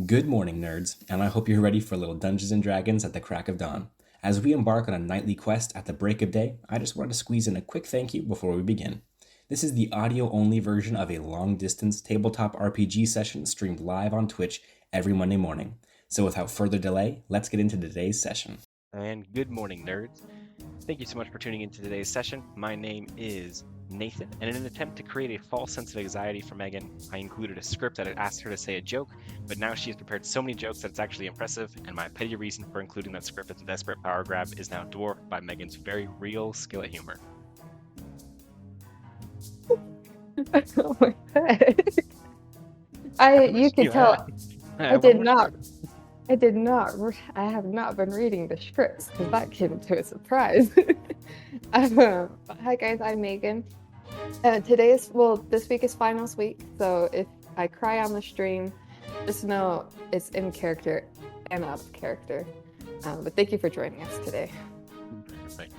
Good morning, nerds, and I hope you're ready for a little Dungeons and Dragons at the crack of dawn. As we embark on a nightly quest at the break of day, I just wanted to squeeze in a quick thank you before we begin. This is the audio only version of a long distance tabletop RPG session streamed live on Twitch every Monday morning. So without further delay, let's get into today's session. And good morning, nerds. Thank you so much for tuning into today's session. My name is Nathan, and in an attempt to create a false sense of anxiety for Megan, I included a script that had asked her to say a joke, but now she has prepared so many jokes that it's actually impressive, and my petty reason for including that script as a desperate power grab is now dwarfed by Megan's very real skill at humor. Oh my god. You could tell I did not. I have not been reading the scripts because that came into a surprise. Hi guys, I'm Megan. This week is finals week, so if I cry on the stream, just know it's in character and out of character. But thank you for joining us today. Perfect.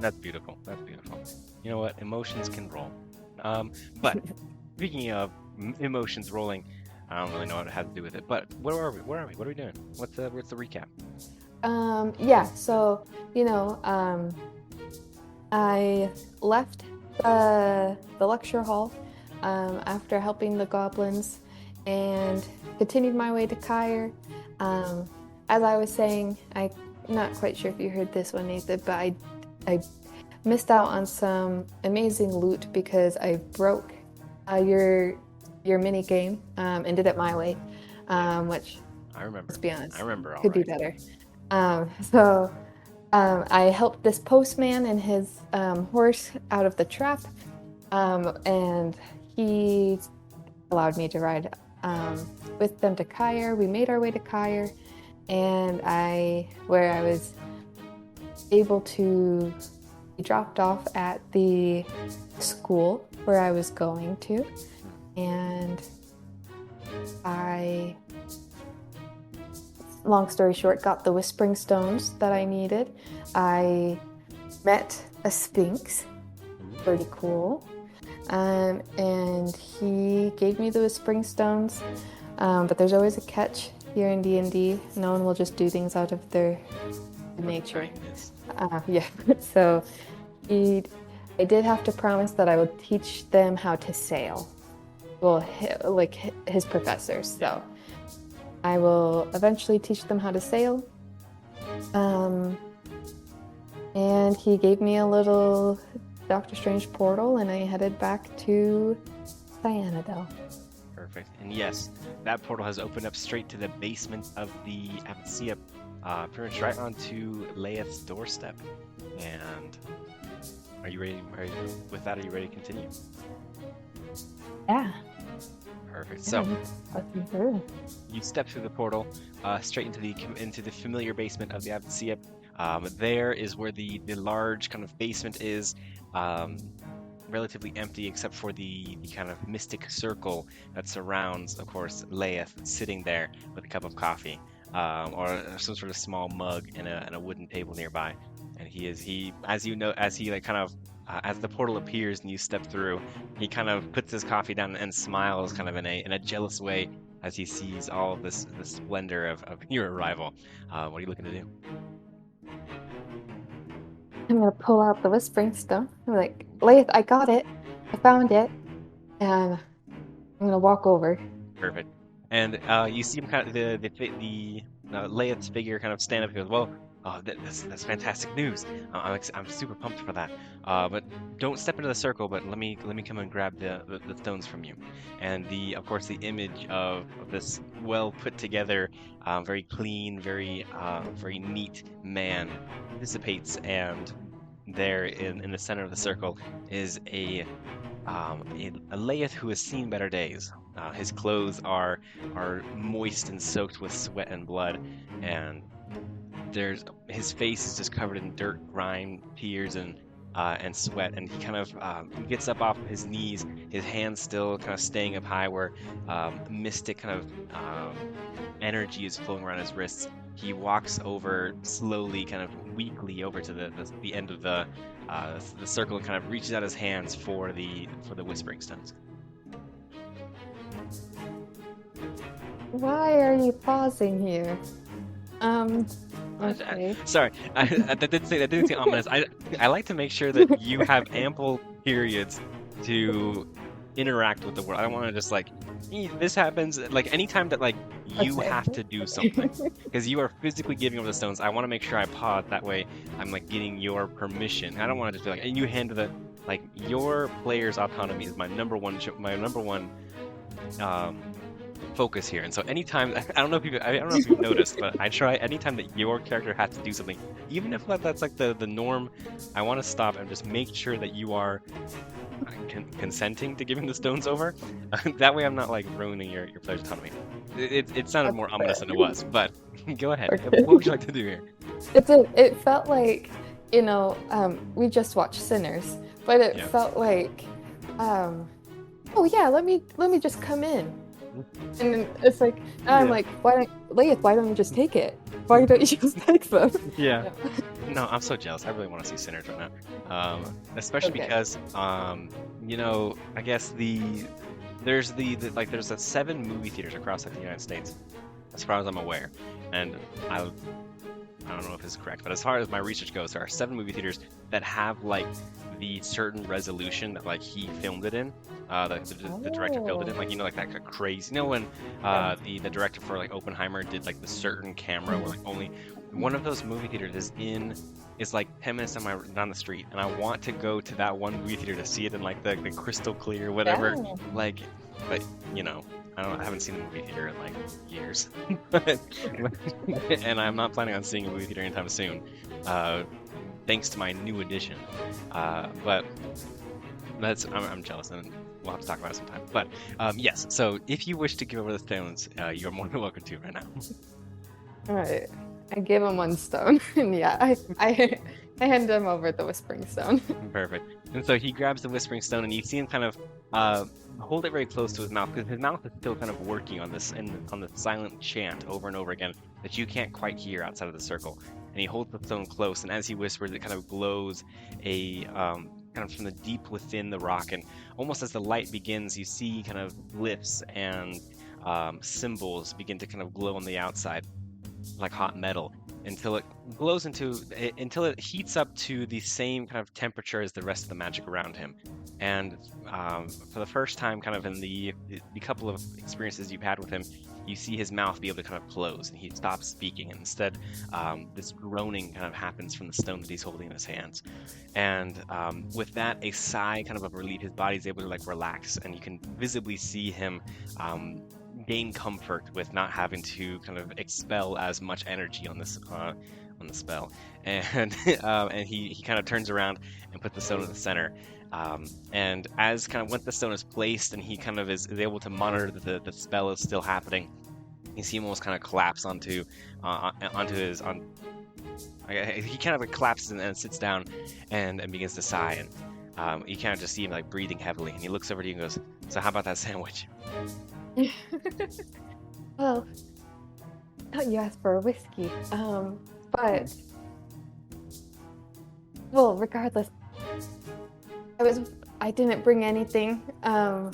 That's beautiful. That's beautiful. You know what? Emotions can roll. But speaking of emotions rolling, I don't really know what it has to do with it. But where are we? What are we doing? What's the recap? I left the lecture hall after helping the goblins and continued my way to Kyre. As I was saying, I'm not quite sure if you heard this one, Nathan, but I missed out on some amazing loot because I broke your mini game and did it my way, which I remember. let's be honest, I remember. Could be better. I helped this postman and his horse out of the trap, and he allowed me to ride with them to Kyre. We made our way to Kyre, and where I was able to be dropped off at the school where I was going to, and long story short, got the whispering stones that I needed. I met a sphinx, pretty cool, and he gave me the whispering stones, but there's always a catch here in D&D. No one will just do things out of their nature. So I did have to promise that I would teach them how to sail. Well, like his professors, so I will eventually teach them how to sail. And he gave me a little Doctor Strange portal, and I headed back to Cyanidel. Perfect. And yes, that portal has opened up straight to the basement of the Abacia, pretty much right onto Leith's doorstep. And are you ready? With that, are you ready to continue? Yeah. Perfect. So Through. you step through the portal, straight into the familiar basement of the Abacia. There is where the large kind of basement is, relatively empty except for the kind of mystic circle that surrounds, of course, Leith sitting there with a cup of coffee, or some sort of small mug and a wooden table nearby. And as the portal appears and you step through, he kind of puts his coffee down and smiles kind of in a jealous way as he sees all of the splendor of your arrival. What are you looking to do? I'm gonna pull out the whispering stone. I'm like, Leith, I got it. I found it. And I'm gonna walk over. Perfect. And you see him kind of the Leith's figure kind of stand up and goes, well, that's fantastic news. I'm super pumped for that. But don't step into the circle. But let me come and grab the stones from you. And of course the image of this well put together, very clean, very neat man dissipates, and there in the center of the circle is a Leith who has seen better days. His clothes are moist and soaked with sweat and blood, and his face is just covered in dirt, grime, tears, and sweat. And he kind of gets up off of his knees, his hands still kind of staying up high, where mystic kind of energy is flowing around his wrists. He walks over slowly, kind of weakly, over to the end of the circle and kind of reaches out his hands for the whispering stones. Why are you pausing here? Okay. Sorry, that didn't seem ominous. I like to make sure that you have ample periods to interact with the world. I don't want to just like this happens like anytime that like you Okay. have to do something because you are physically giving over the stones. I want to make sure I pause that way. I'm like getting your permission. I don't want to just be like and you handle the like your player's autonomy is my number one um focus here. And so anytime I don't know if you've noticed, but I try anytime that your character has to do something, even if that's like the norm, I want to stop and just make sure that you are consenting to giving the stones over. That way I'm not like ruining your player's autonomy. It sounded more ominous than it was, but go ahead. Okay. What would you like to do here? It felt like, we just watched Sinners, but it Yeah. felt like, oh yeah, let me just come in. And then it's like, I'm Yeah. like, why don't you just take it? Why don't you just take them? Yeah. No, I'm so jealous. I really want to see Sinners right now. Especially Okay. because, I guess there's there's 7 movie theaters across like, the United States, as far as I'm aware. And I don't know if this is correct, but as far as my research goes, there are 7 movie theaters that have like the certain resolution that like he filmed it in. The director filmed it in, like like that kind of crazy. When the director for like Oppenheimer did like the certain camera where like only one of those movie theaters is like 10 minutes down the street, and I want to go to that one movie theater to see it in like the crystal clear whatever. Yeah. Like, but I don't know, I haven't seen a movie theater in like years, and I'm not planning on seeing a movie theater anytime soon. Thanks to my new addition. But I'm jealous, and we'll have to talk about it sometime. But yes, so if you wish to give over the stones, you're more than welcome to right now. All right. I gave him 1 stone, and yeah, I hand him over the Whispering Stone. Perfect. And so he grabs the Whispering Stone, and you see him kind of hold it very close to his mouth, because his mouth is still kind of working on this on the silent chant over and over again that you can't quite hear outside of the circle. And he holds the stone close, and as he whispers, it kind of glows kind of from the deep within the rock, and almost as the light begins, you see kind of glyphs and symbols begin to kind of glow on the outside like hot metal until it glows until it heats up to the same kind of temperature as the rest of the magic around him. And for the first time kind of in the couple of experiences you've had with him, you see his mouth be able to kind of close, and he stops speaking, and instead this groaning kind of happens from the stone that he's holding in his hands. And with that, a sigh kind of relief, his body's able to like relax, and you can visibly see him gain comfort with not having to kind of expel as much energy on this on the spell. And and he kind of turns around and puts the stone in the center. And as kind of once the stone is placed and he kind of is able to monitor that the spell is still happening, you see him almost kind of collapse he kind of like collapses and sits down and begins to sigh, and you kind of just see him like breathing heavily, and he looks over to you and goes, "So how about that sandwich?" Well, I thought you asked for a whiskey. But well, regardless, I didn't bring anything. I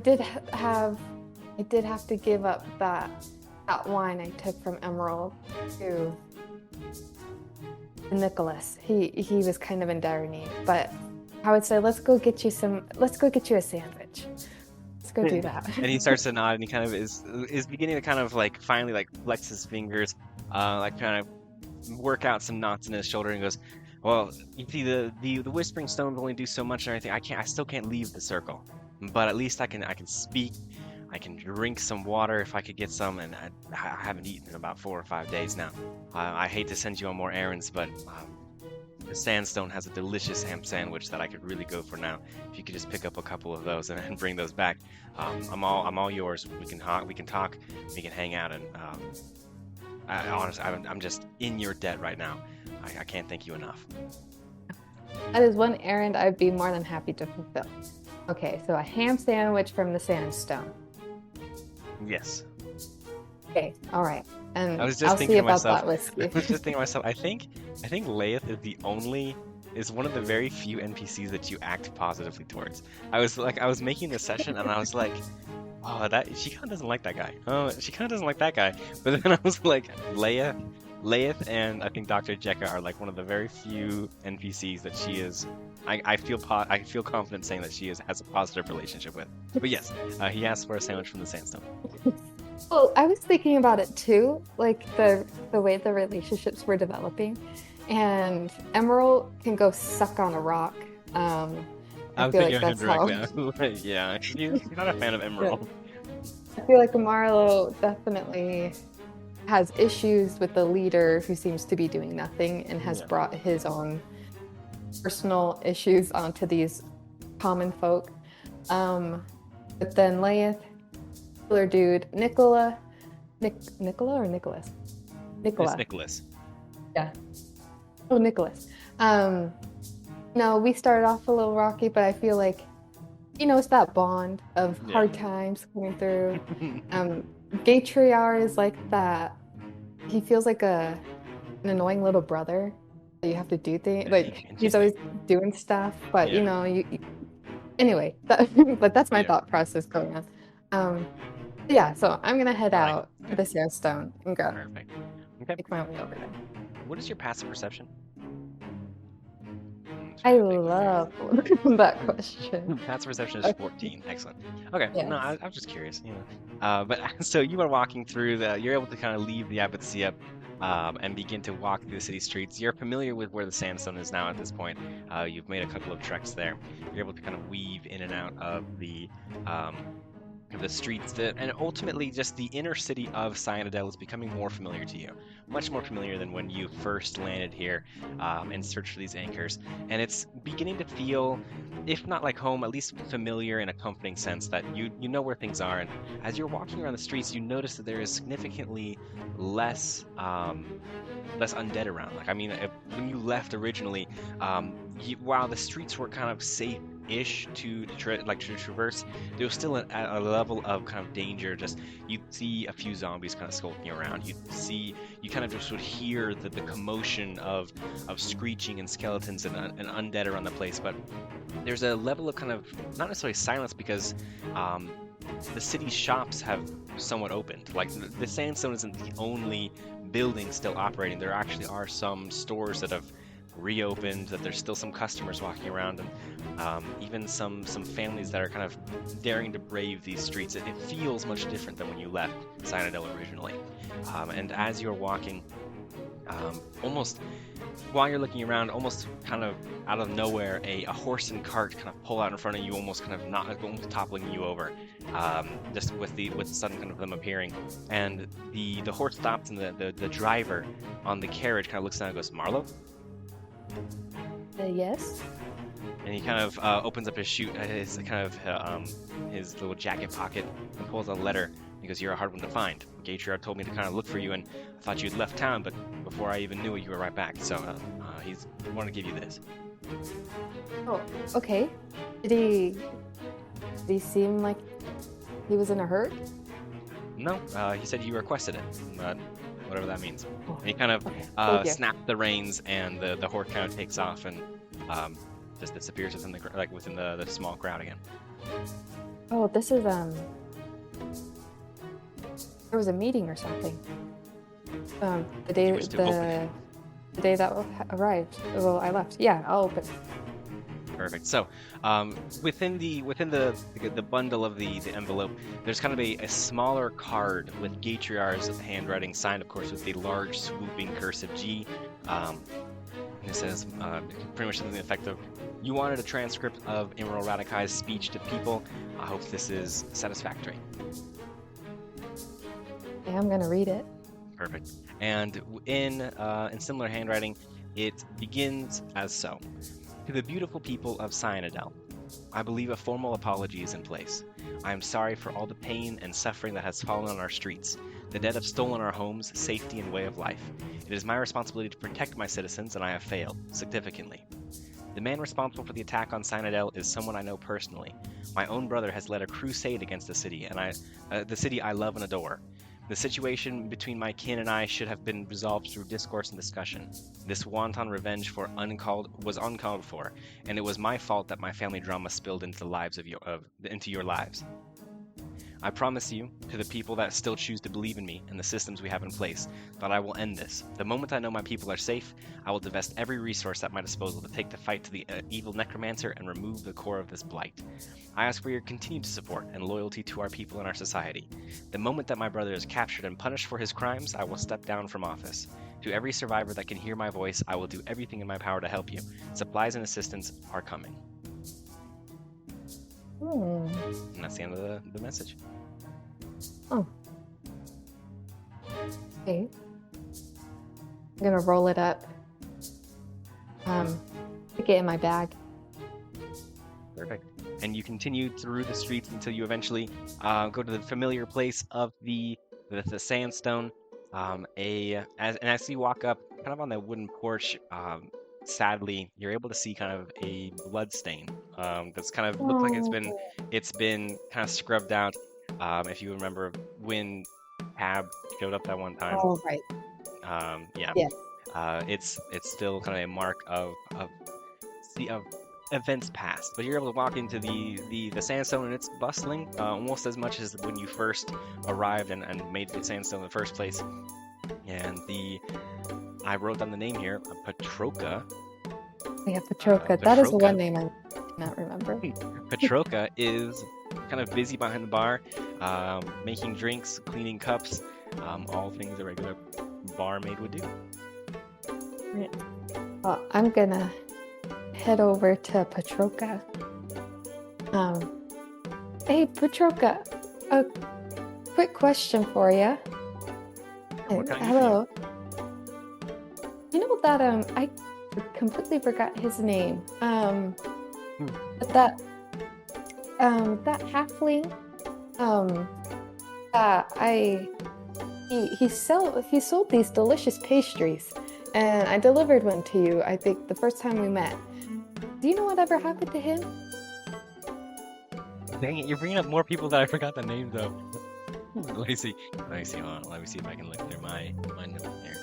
did have to give up that wine I took from Emerald to Nicholas. He was kind of in dire need, but I would say let's go get you a sandwich. Let's go do that. And he starts to nod, and he kind of is beginning to kind of like finally like flex his fingers, like kind of work out some knots in his shoulder, and goes, "Well, you see, the Whispering Stones only do so much and everything. I still can't leave the circle, but at least I can speak. I can drink some water if I could get some, and I haven't eaten in about 4 or 5 days now. I hate to send you on more errands, but the Sandstone has a delicious ham sandwich that I could really go for now. If you could just pick up a couple of those and bring those back, I'm all yours. We can talk, we can hang out, and honestly, I'm just in your debt right now. I can't thank you enough." That is one errand I'd be more than happy to fulfill. Okay, so a ham sandwich from the Sandstone. Yes. Okay, all right. And I was just I'll thinking see to about myself. that whiskey. I was just thinking to myself. I think Laeth is one of the very few NPCs that you act positively towards. I was making this session, and I was like, Oh, that she kind of doesn't like that guy. Oh, she kind of doesn't like that guy. But then I was like, Leith, and I think Dr. Jekka are like one of the very few NPCs that she is. I feel confident saying that has a positive relationship with. But yes, he asked for a sandwich from the sandstone. Well, I was thinking about it too, like the way the relationships were developing, and Emerald can go suck on a rock. I I was feel thinking like of him that's how. directly. Yeah, you're not a fan of Yeah. Emerald. I feel like Marlo definitely has issues with the leader who seems to be doing nothing and has Yeah. brought his own personal issues onto these common folk. But then Leith, killer dude, Nicola, Nicola or Nicholas? It's Nicola. Nicholas. Yeah. Oh, Nicholas. No, we started off a little rocky, but I feel like, it's that bond of Yeah. hard times coming through. Gaytriar is like that. He feels like an annoying little brother that you have to do things. Like he's always doing stuff, but Yeah. anyway, but that's my Yeah. thought process going on. Yeah, so I'm gonna head I like it. out to the sandstone and go Perfect. Okay. make my way over there. What is your passive perception? I love that question. Passive perception is 14. Excellent. Okay. Yes. No, I'm just curious. But so you are walking through you're able to kind of leave the Abbotsia and begin to walk through the city streets. You're familiar with where the sandstone is now at this point. You've made a couple of treks there. You're able to kind of weave in and out of the streets, and ultimately just the inner city of Cyanidel is becoming more familiar to you, much more familiar than when you first landed here and searched for these anchors. And it's beginning to feel, if not like home, at least familiar in a comforting sense that you know where things are. And as you're walking around the streets, you notice that there is significantly less undead around. Like, I mean, when you left originally, while the streets were kind of safe-ish to traverse, there was still a level of kind of danger. Just you'd see a few zombies kind of skulking around. You kind of just would hear the commotion of screeching and skeletons and undead around the place. But there's a level of kind of not necessarily silence because the city's shops have somewhat opened. Like the Sandstone isn't the only building still operating. There actually are some stores that have reopened, that there's still some customers walking around, and even some families that are kind of daring to brave these streets. It feels much different than when you left Cyanidel originally. And as you're walking, almost while you're looking around, almost kind of out of nowhere, a horse and cart kind of pull out in front of you, almost toppling you over, just with the sudden kind of them appearing. And the horse stops, and the driver on the carriage kind of looks down and goes, "Marlo?" Yes. And he kind of opens up his his little jacket pocket and pulls a letter. He goes, "You're a hard one to find. Gaytriar told me to kind of look for you, and I thought you'd left town, but before I even knew it, you were right back. So he's wanted to give you this." Oh, okay. Did he seem like he was in a hurry? No, he said you requested it, but whatever that means. Oh, And he kind of okay. Thank you. snaps the reins, and the horse kind of takes off and just disappears within the small crowd again. Oh, this is there was a meeting or something. The day You wish to open it. the day that arrived. Well, I left. Yeah, I'll open. Perfect. So, within the bundle of the envelope, there's kind of a smaller card with Gaytriar's handwriting, signed, of course, with the large swooping cursive G. And it says pretty much something to the effect of, "You wanted a transcript of Emerald Radicai's speech to people. I hope this is satisfactory." Yeah, I'm gonna read it. Perfect. And in similar handwriting, it begins as so. "To the beautiful people of Cyanidel, I believe a formal apology is in place. I am sorry for all the pain and suffering that has fallen on our streets. The dead have stolen our homes, safety, and way of life. It is my responsibility to protect my citizens, and I have failed, significantly. The man responsible for the attack on Cyanidel is someone I know personally. My own brother has led a crusade against the city, and the city I love and adore. The situation between my kin and I should have been resolved through discourse and discussion. This wanton revenge was uncalled for, and it was my fault that my family drama spilled into the lives into your lives. I promise you, to the people that still choose to believe in me and the systems we have in place, that I will end this. The moment I know my people are safe, I will divest every resource at my disposal to take the fight to the evil necromancer and remove the core of this blight. I ask for your continued support and loyalty to our people and our society. The moment that my brother is captured and punished for his crimes, I will step down from office. To every survivor that can hear my voice, I will do everything in my power to help you. Supplies and assistance are coming. And that's the end of the message. Oh. Okay. I'm gonna roll it up. Stick it in my bag. Perfect. And you continue through the streets until you eventually go to the familiar place of the sandstone. As you walk up, kind of on that wooden porch, sadly, you're able to see kind of a blood stain that's kind of looked like it's been kind of scrubbed out. If you remember when Tab showed up that one time. Oh, right. Yeah. Yes. It's still kind of a mark of events past, but you're able to walk into the sandstone, and it's bustling almost as much as when you first arrived and made the sandstone in the first place. And I wrote down the name here, Patroka. Yeah, Patroka. That is the one name I cannot remember. Patroka is kind of busy behind the bar, making drinks, cleaning cups, all things a regular barmaid would do. Right. Well, I'm gonna head over to Patroka. Hey, Patroka, a quick question for you. What can I do for Hello. You know that I completely forgot his name. But that halfling. He sold these delicious pastries, and I delivered one to you. I think the first time we met. Do you know whatever happened to him? Dang it, you're bringing up more people that I forgot the names of. Let me see. Hold on. Let me see if I can look through my notes here.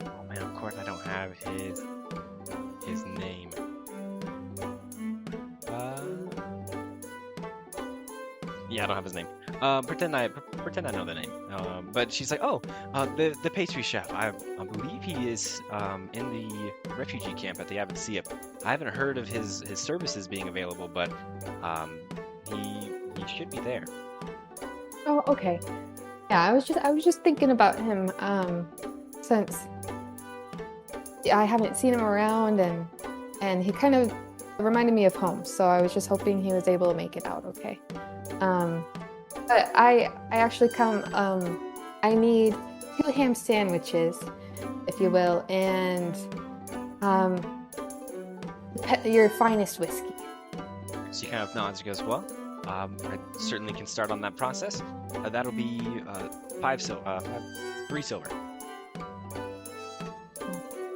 Oh man, of course I don't have his name. Yeah, I don't have his name. Pretend I know the name. But she's like, the pastry chef. I believe he is in the refugee camp at the Abbotsia. I haven't heard of his services being available, but he should be there. Oh, okay. Yeah, I was just thinking about him since I haven't seen him around, and he kind of reminded me of home. So I was just hoping he was able to make it out okay. But I actually come. I need 2 ham sandwiches, if you will, and your finest whiskey. She kind of nods and goes, well, I certainly can start on that process. That'll be 3 silver.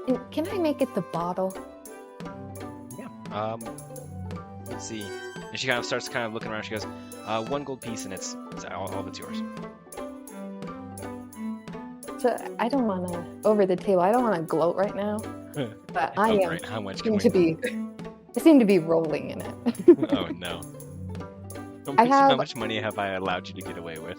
And can I make it the bottle? Yeah. Let's see. And she kind of starts looking around. She goes, 1 gold piece, and it's all of it's yours. So I don't want to over the table. I don't want to gloat right now, but I am. Right. How much I seem to be rolling in it. Oh no! How much money have I allowed you to get away with?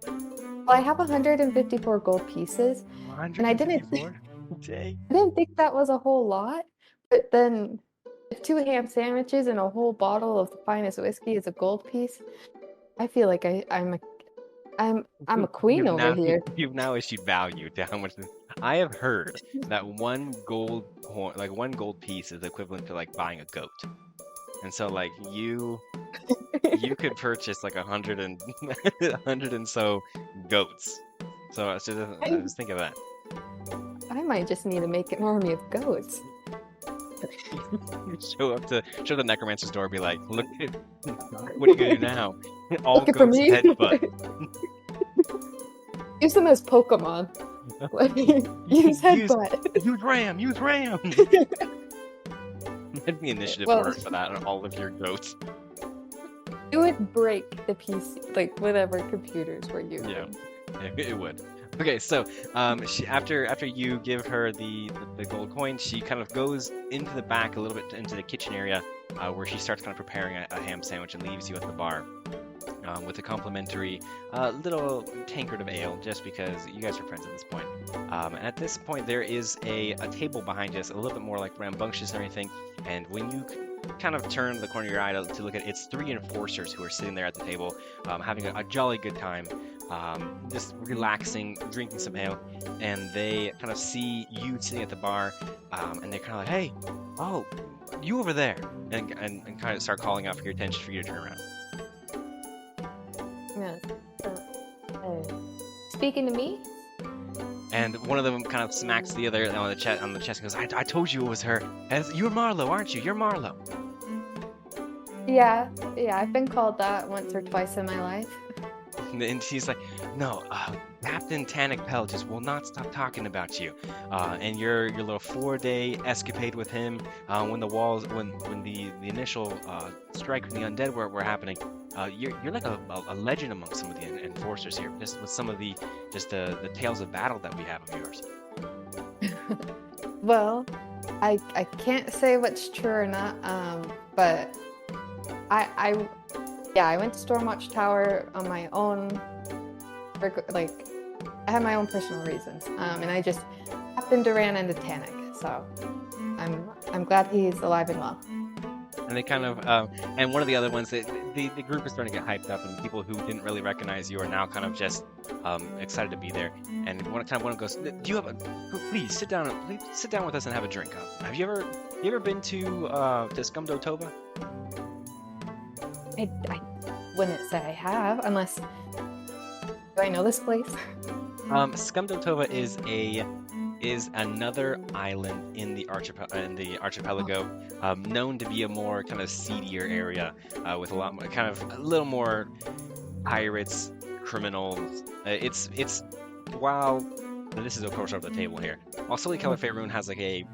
Well, I have 154 gold pieces, and I didn't think that was a whole lot. But then, if 2 ham sandwiches and a whole bottle of the finest whiskey is a gold piece, I feel like I'm a queen over here. You've now issued value to how much. I have heard that 1 gold piece is equivalent to buying a goat, and so you could purchase 100 and so goats. So I was thinking of that. I might just need to make an army of goats. Show the necromancer's door, be like, look, what are you gonna do now? All Looking goats for me? headbutt. Use them as Pokemon. Use headbutt. Use ram. That'd be initiative order for that on all of your goats. It would break the PC, whatever computers we're using. Yeah, it would. Okay, so after you give her the gold coin, she kind of goes into the back a little bit into the kitchen area, where she starts kind of preparing a ham sandwich and leaves you at the bar. With a complimentary little tankard of ale, just because you guys are friends at this point. And at this point, there is a table behind us, a little bit more like rambunctious and everything. And when you kind of turn the corner of your eye to look at it, it's 3 enforcers who are sitting there at the table, having a jolly good time, just relaxing, drinking some ale. And they kind of see you sitting at the bar, and they're kind of like, "Hey, oh, you over there," and kind of start calling out for your attention for you to turn around. Yeah. Speaking to me? And one of them kind of smacks the other on the chest and goes, I told you it was her. You're Marlo, aren't you? You're Marlo." Yeah, I've been called that once or twice in my life. And she's like, "No, Captain Tannic Pell just will not stop talking about you. And your little 4-day escapade with him, when the initial strike from the undead were happening, you're like a legend among some of the enforcers here, just with some of the tales of battle that we have of yours." Well, I can't say what's true or not, but I went to Stormwatch Tower on my own, like, I had my own personal reasons, and I just happened to ran into Tannic, so I'm glad he's alive and well. And they kind of, and one of the other ones, the group is starting to get hyped up, and people who didn't really recognize you are now kind of just excited to be there. And one of them goes, "Do you have please sit down with us and have a drink. Have you ever been to Scumdo Tova?" I wouldn't say I have, unless, do I know this place? Scumdo Tova is another island in the archipelago, known to be a more kind of seedier area, with a lot more, kind of a little more pirates, criminals. It's while this is of course over the table here. While Sully Keller Faerun has like a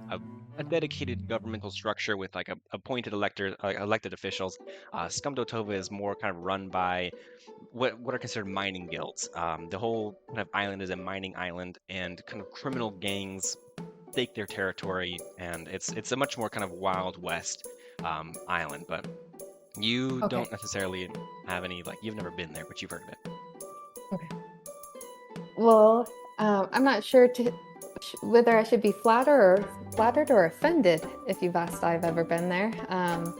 dedicated governmental structure with like appointed elected officials, Scumdo Tova is more kind of run by what are considered mining guilds. The whole kind of island is a mining island, and kind of criminal gangs stake their territory, and it's a much more kind of Wild West island. But you Okay. don't necessarily have any, like, you've never been there, but you've heard of it. Okay. Well, I'm not sure whether I should be flattered or offended if you've asked I've ever been there. And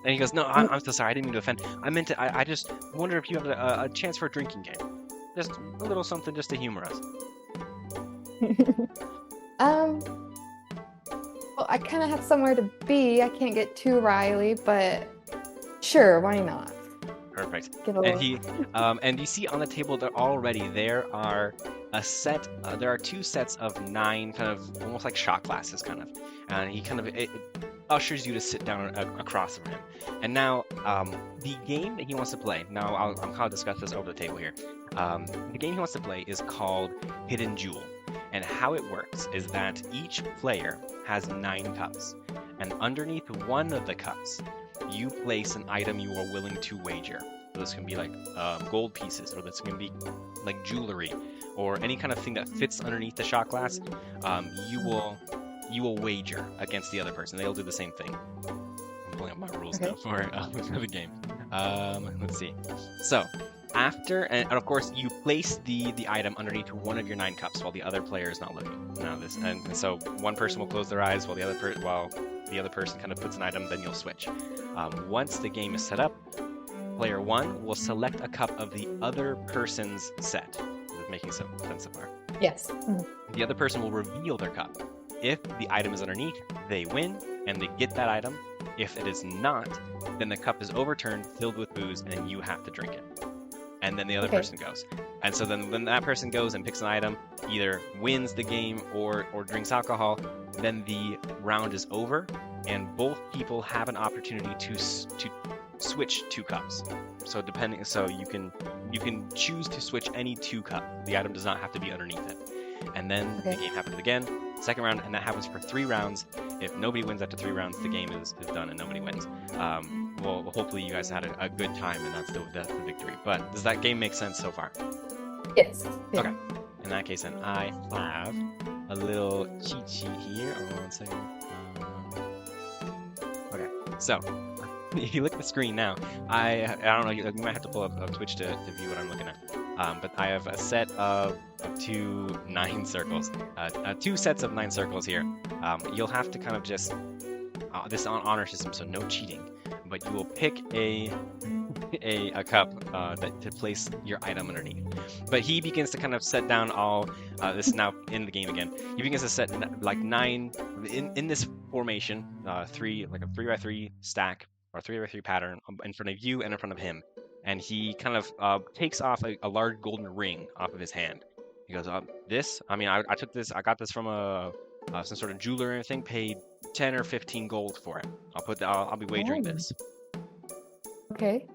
he goes, "No, I'm so sorry. I didn't mean to offend. I meant to. I just wonder if you have a chance for a drinking game, just a little something, just to humor us." Well, I kind of have somewhere to be. I can't get too riley, but sure, why not? Perfect. Give a And little. and you see on the table that already there are there are 2 sets of 9 kind of almost like shot glasses, kind of, and he kind of it ushers you to sit down across from him. And now, the game that he wants to play. Now, I'll kind of discuss this over the table here. The game he wants to play is called Hidden Jewel, and how it works is that each player has 9 cups, and underneath one of the cups, you place an item you are willing to wager. So this can be like gold pieces, or this can be like jewelry, or any kind of thing that fits underneath the shot glass. You will wager against the other person. They'll do the same thing. I'm pulling up my rules now for the game. Let's see. So after, and of course, you place the item underneath one of your 9 cups while the other player is not looking. Now and so one person will close their eyes while the other person kind of puts an item. Then you'll switch. Once the game is set up, player 1 will select a cup of the other person's set. Is it making some sense so far? Yes. The other person will reveal their cup. If the item is underneath, they win, and they get that item. If it is not, then the cup is overturned, filled with booze, and you have to drink it. And then the other person goes. And so then when that person goes and picks an item, either wins the game or drinks alcohol, then the round is over, and both people have an opportunity to switch 2 cups. So you can choose to switch any 2 cups. The item does not have to be underneath it. And then the game happens again, second round, and that happens for 3 rounds. If nobody wins after 3 rounds, the game is done and nobody wins. Well, hopefully you guys had a good time, and that's the victory. But does that game make sense so far? Yes. Yeah. Okay. In that case, then I have a little cheat sheet here. Oh, 1 second. Okay. So, if you look at the screen now, I don't know. You might have to pull up Twitch to view what I'm looking at. But I have a set of 2 9 circles. 2 sets of 9 circles here. You'll have to kind of just this is on honor system, so no cheating. But you will pick a cup to place your item underneath. But he begins to kind of set down all this is now in the game again. He begins to set like 9 in this formation, 3 like a 3x3 stack or 3x3 pattern in front of you and in front of him. And he kind of takes off a large golden ring off of his hand. He goes, this. I mean, I took this. I got this from some sort of jeweler or anything. Paid 10 or 15 gold for it. I'll be wagering this. Okay.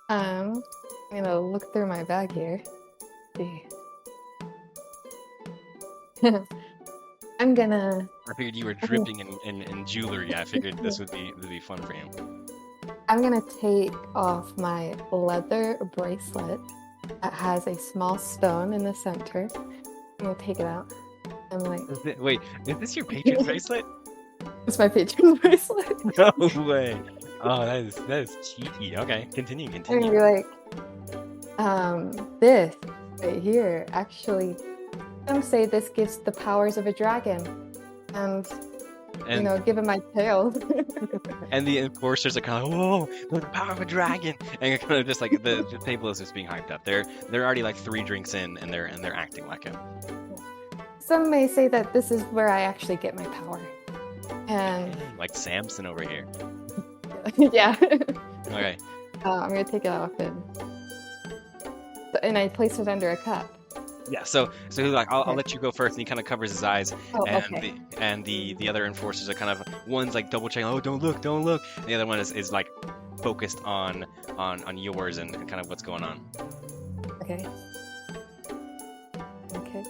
I'm gonna look through my bag here. See. I'm gonna. I figured you were dripping in jewelry. I figured this would be fun for you. I'm gonna take off my leather bracelet that has a small stone in the center. I'm gonna take it out. I'm like, Wait, is this your patron bracelet? it's my patron bracelet. No way. Oh, that is cheeky. Okay, continue. I'm gonna be like, this right here, actually, some say this gives the powers of a dragon. And you know, given my tail. And the enforcers are kind of, whoa, the power of a dragon. And you're kind of just like, the table is just being hyped up. They're already like 3 drinks in, and they're acting like it. Some may say that this is where I actually get my power. And like Samson over here. yeah. Okay. I'm gonna take it off and I place it under a cup. Yeah, so he's like, I'll let you go first, and he kind of covers his eyes, Oh, and okay. the other enforcers are kind of, one's like double checking, oh, don't look, and the other one is like focused on yours and kind of what's going on. Okay. Okay.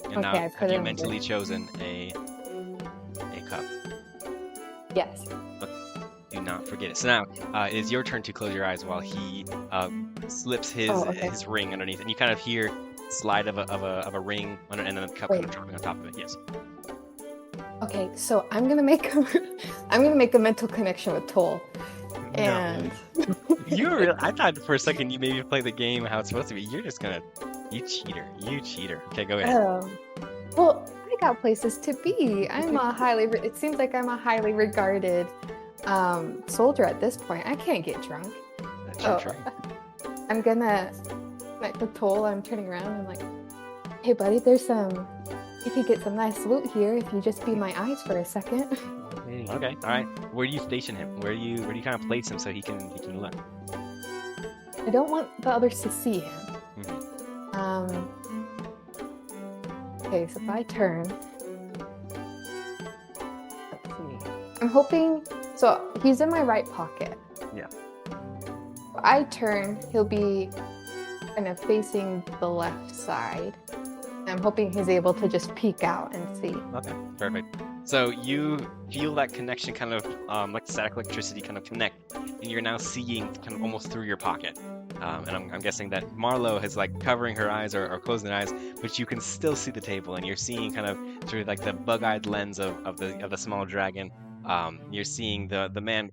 And now, Okay, I put have it you under. mentally chosen a cup? Yes. Do not forget it. So now it is your turn to close your eyes while he slips his ring underneath, and you kind of hear slide of a ring and then the cup kind of dropping on top of it. Yes. Okay, so I'm gonna make a mental connection with Toll. And I thought for a second you maybe play the game how it's supposed to be. You're just gonna you cheater. Okay, go ahead. Well, I got places to be. It seems like I'm a highly regarded soldier at this point. I can't get drunk. That's right. I'm gonna connect with Toll. I'm turning around and I'm like, hey buddy, you could get some nice loot here if you just be my eyes for a second. Okay, all right. Where do you station him? Where do you kind of place him so he can look? I don't want the others to see him. Okay, so if I turn, let's see. I'm hoping, so he's in my right pocket. Yeah. If I turn, he'll be kind of facing the left side. I'm hoping he's able to just peek out and see. Okay, perfect. So you feel that connection kind of like static electricity kind of connect, and you're now seeing kind of almost through your pocket. And I'm guessing that Marlo is like covering her eyes or closing her eyes, but you can still see the table, and you're seeing kind of through like the bug-eyed lens of the small dragon. You're seeing the man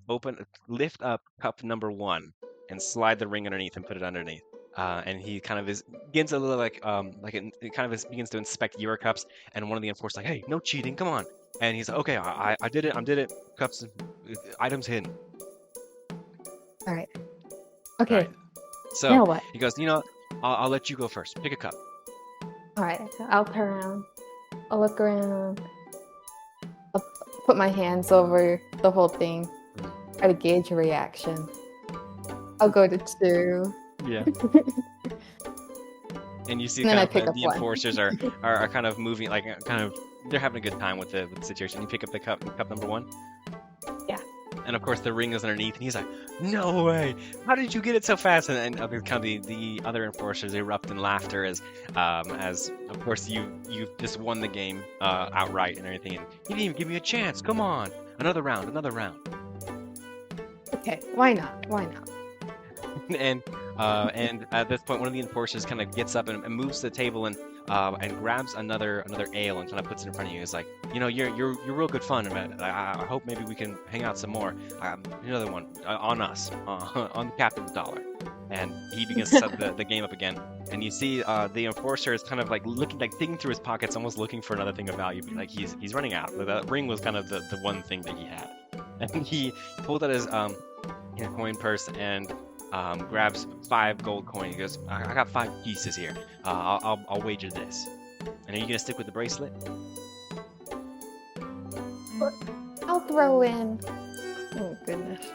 lift up cup number 1 and slide the ring underneath and put it underneath. And he kind of begins a little begins to inspect your cups, and one of the enforcers like, hey, no cheating, come on. And he's like, okay, I did it, cups, items hidden. All right. Okay. All right. So now what? he goes, I'll let you go first. Pick a cup. All right. I'll turn around. I'll look around. I'll put my hands over the whole thing. Try to gauge a reaction. I'll go to 2. Yeah. And you see And then kind I pick of up the one. enforcers are kind of moving, like kind of they're having a good time with the situation. You pick up the cup number 1. Yeah. And of course the ring is underneath, and he's like, no way, how did you get it so fast? And kind of the other enforcers erupt in laughter as of course you just won the game outright and everything, and you didn't even give me a chance. Come on, another round. Okay. Why not? and at this point, one of the enforcers kind of gets up and moves to the table and grabs another ale and kind of puts it in front of you. He's like, you're real good fun, man. I hope maybe we can hang out some more. Another one on us, on the captain's dollar. And he begins to set the game up again. And you see the enforcer is kind of like looking, like digging through his pockets, almost looking for another thing of value. Like he's running out. The ring was kind of the one thing that he had. And he pulled out his coin purse and grabs 5 gold coins. He goes, I got 5 pieces here. I'll wager this. And are you gonna stick with the bracelet? I'll throw in. Oh goodness.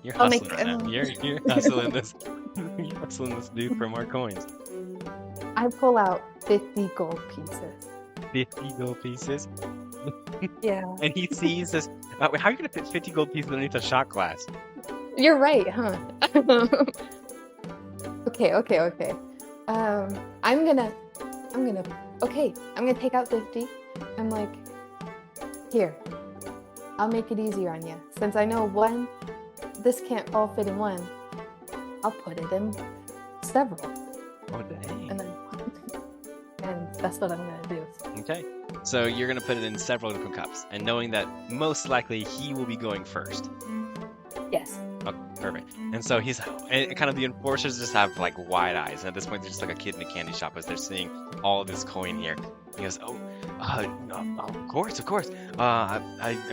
You're I'll hustling make- right now. You're hustling this. You're hustling this dude for more coins. I pull out 50 gold pieces. 50 gold pieces. Yeah. And he sees this. How are you gonna fit 50 gold pieces underneath a shot glass? You're right, huh? Okay. I'm gonna take out 50. I'm like, here, I'll make it easier on you. Since I know this can't all fit in one, I'll put it in several. Oh, dang. And that's what I'm gonna do. Okay. So you're gonna put it in several different cups, and knowing that most likely he will be going first. Yes. Okay, perfect. And so and kind of the enforcers just have like wide eyes. And at this point, they're just like a kid in a candy shop as they're seeing all of this coin here. He goes, no, of course. I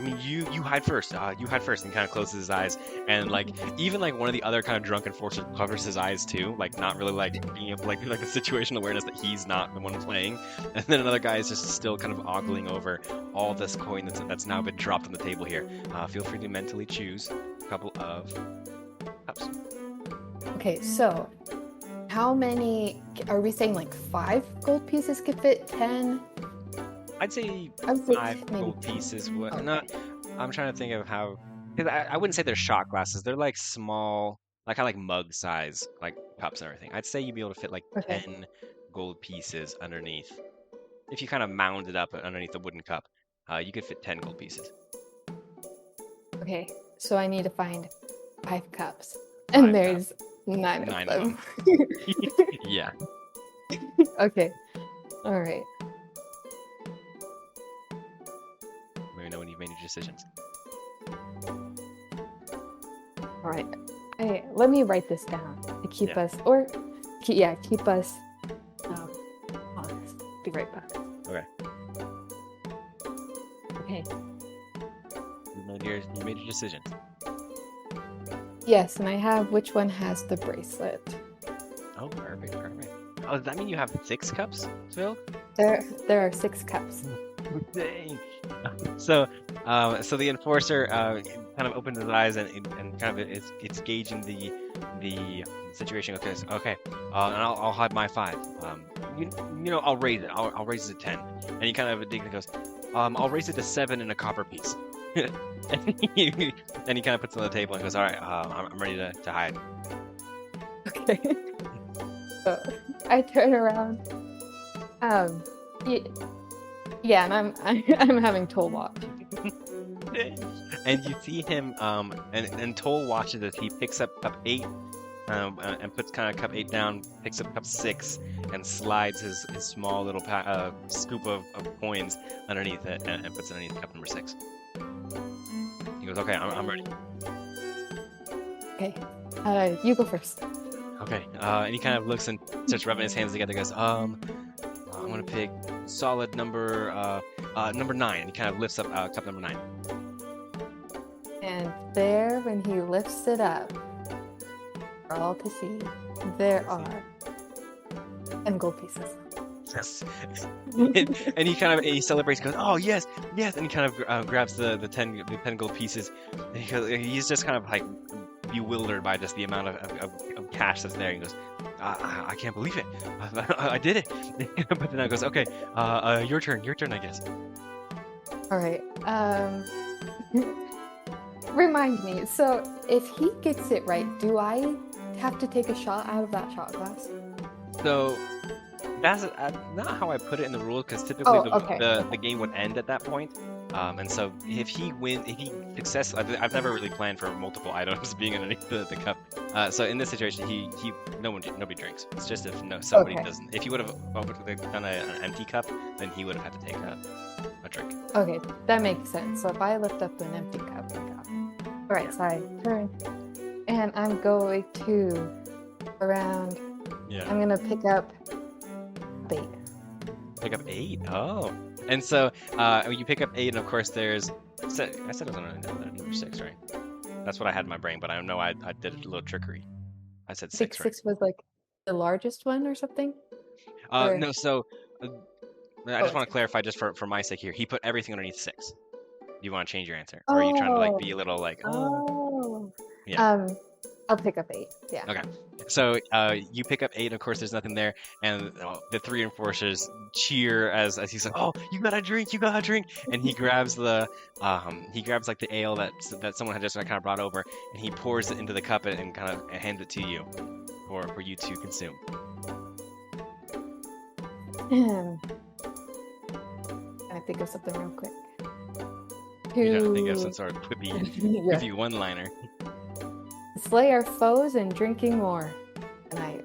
mean, you hide first. You hide first. And kind of closes his eyes. And like, even like one of the other kind of drunk enforcers covers his eyes too. Like, not really like being able to like a situational awareness that he's not the one playing. And then another guy is just still kind of ogling over all this coin that's now been dropped on the table here. Feel free to mentally choose a couple of cups. Okay, so how many are we saying? Like 5 gold pieces could fit 10? I'd say I would say 5 maybe gold 10. pieces. Okay. Not. I'm trying to think of how. Because I wouldn't say they're shot glasses. They're like small, like kind of like mug size, like cups and everything. I'd say you'd be able to fit like Okay. 10 gold pieces underneath. If you kind of mound it up underneath a wooden cup, you could fit 10 gold pieces. Okay, so I need to find 5 cups, and 5 there's 9 9 of of them. Yeah. Okay, all right. Let me know when you've made your decisions. All right. Hey, let me write this down to keep Yeah. us, keep us honest. Be right back. Okay. Okay. You made your decisions. Yes, and I have which one has the bracelet. Oh, perfect. Oh, does that mean you have 6 cups filled? There are 6 cups. Dang. So the enforcer kind of opens his eyes and kind of it's gauging the situation. Okay. And I'll hide my 5. I'll raise it. I'll raise it to 10. And he kind of indignantly goes, I'll raise it to 7 and a copper piece. and he kind of puts it on the table and goes, all right, I'm ready to hide. Okay. So I turn around. Yeah, and I'm having Toll watch. And you see him, and Toll watches as he picks up cup 8, and puts kind of cup 8 down, picks up cup 6, and slides his small little scoop of coins underneath it, and puts it underneath cup number 6. He goes, okay, I'm ready. Okay, you go first. Okay, and he kind of looks and starts rubbing his hands together. Goes, I'm gonna pick solid number 9. And he kind of lifts up cup number 9. And there, when he lifts it up, for all to see, there are 10 gold pieces. Yes. and he celebrates. Goes, oh yes, and he kind of grabs the 10 gold pieces. And he's just kind of like bewildered by just the amount of cash that's there. He goes, I can't believe it. I did it. But then I goes, okay, your turn, I guess. All right. Remind me. So if he gets it right, do I have to take a shot out of that shot glass? So that's not how I put it in the rules, because typically okay. the game would end at that point. And so if he I've never really planned for multiple items being underneath the cup. So in this situation, nobody drinks. It's just if somebody Okay. doesn't. If he would have done an empty cup, then he would have had to take a drink. Okay, that makes sense. So if I lift up an empty cup, all right, so I turn, and I'm going to around. Yeah. I'm gonna pick up 8. Pick up 8. Oh. And so you pick up 8, and of course there's. I said it was on number 6, right? That's what I had in my brain, but I know I did a little trickery. I said I think 6, right? 6 was like the largest one or something. Or- No. So I just it's- want to clarify, just for my sake here. He put everything underneath 6. Do you want to change your answer, or are you trying to like be a little like, Oh. Yeah. I'll pick up 8. Yeah. Okay. So you pick up 8. Of course, there's nothing there, and the 3 enforcers cheer as he's like, "Oh, you got a drink! You got a drink!" And he grabs he grabs like the ale that someone had just kind of brought over, and he pours it into the cup and kind of hands it to you for you to consume. Can I think of something real quick? You gotta think of some sort of quippy one-liner. Slay our foes and drinking more. And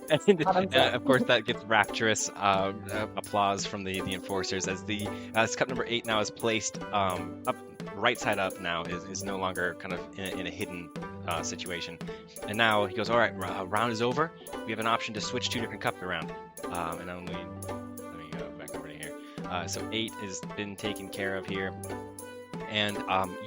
And of course, that gets rapturous applause from the enforcers as cup number 8 now is placed up right side up. Now is no longer kind of in a hidden situation, and now he goes, all right, round is over. We have an option to switch 2 different cups around, and let me go back over to here. So 8 has been taken care of here, and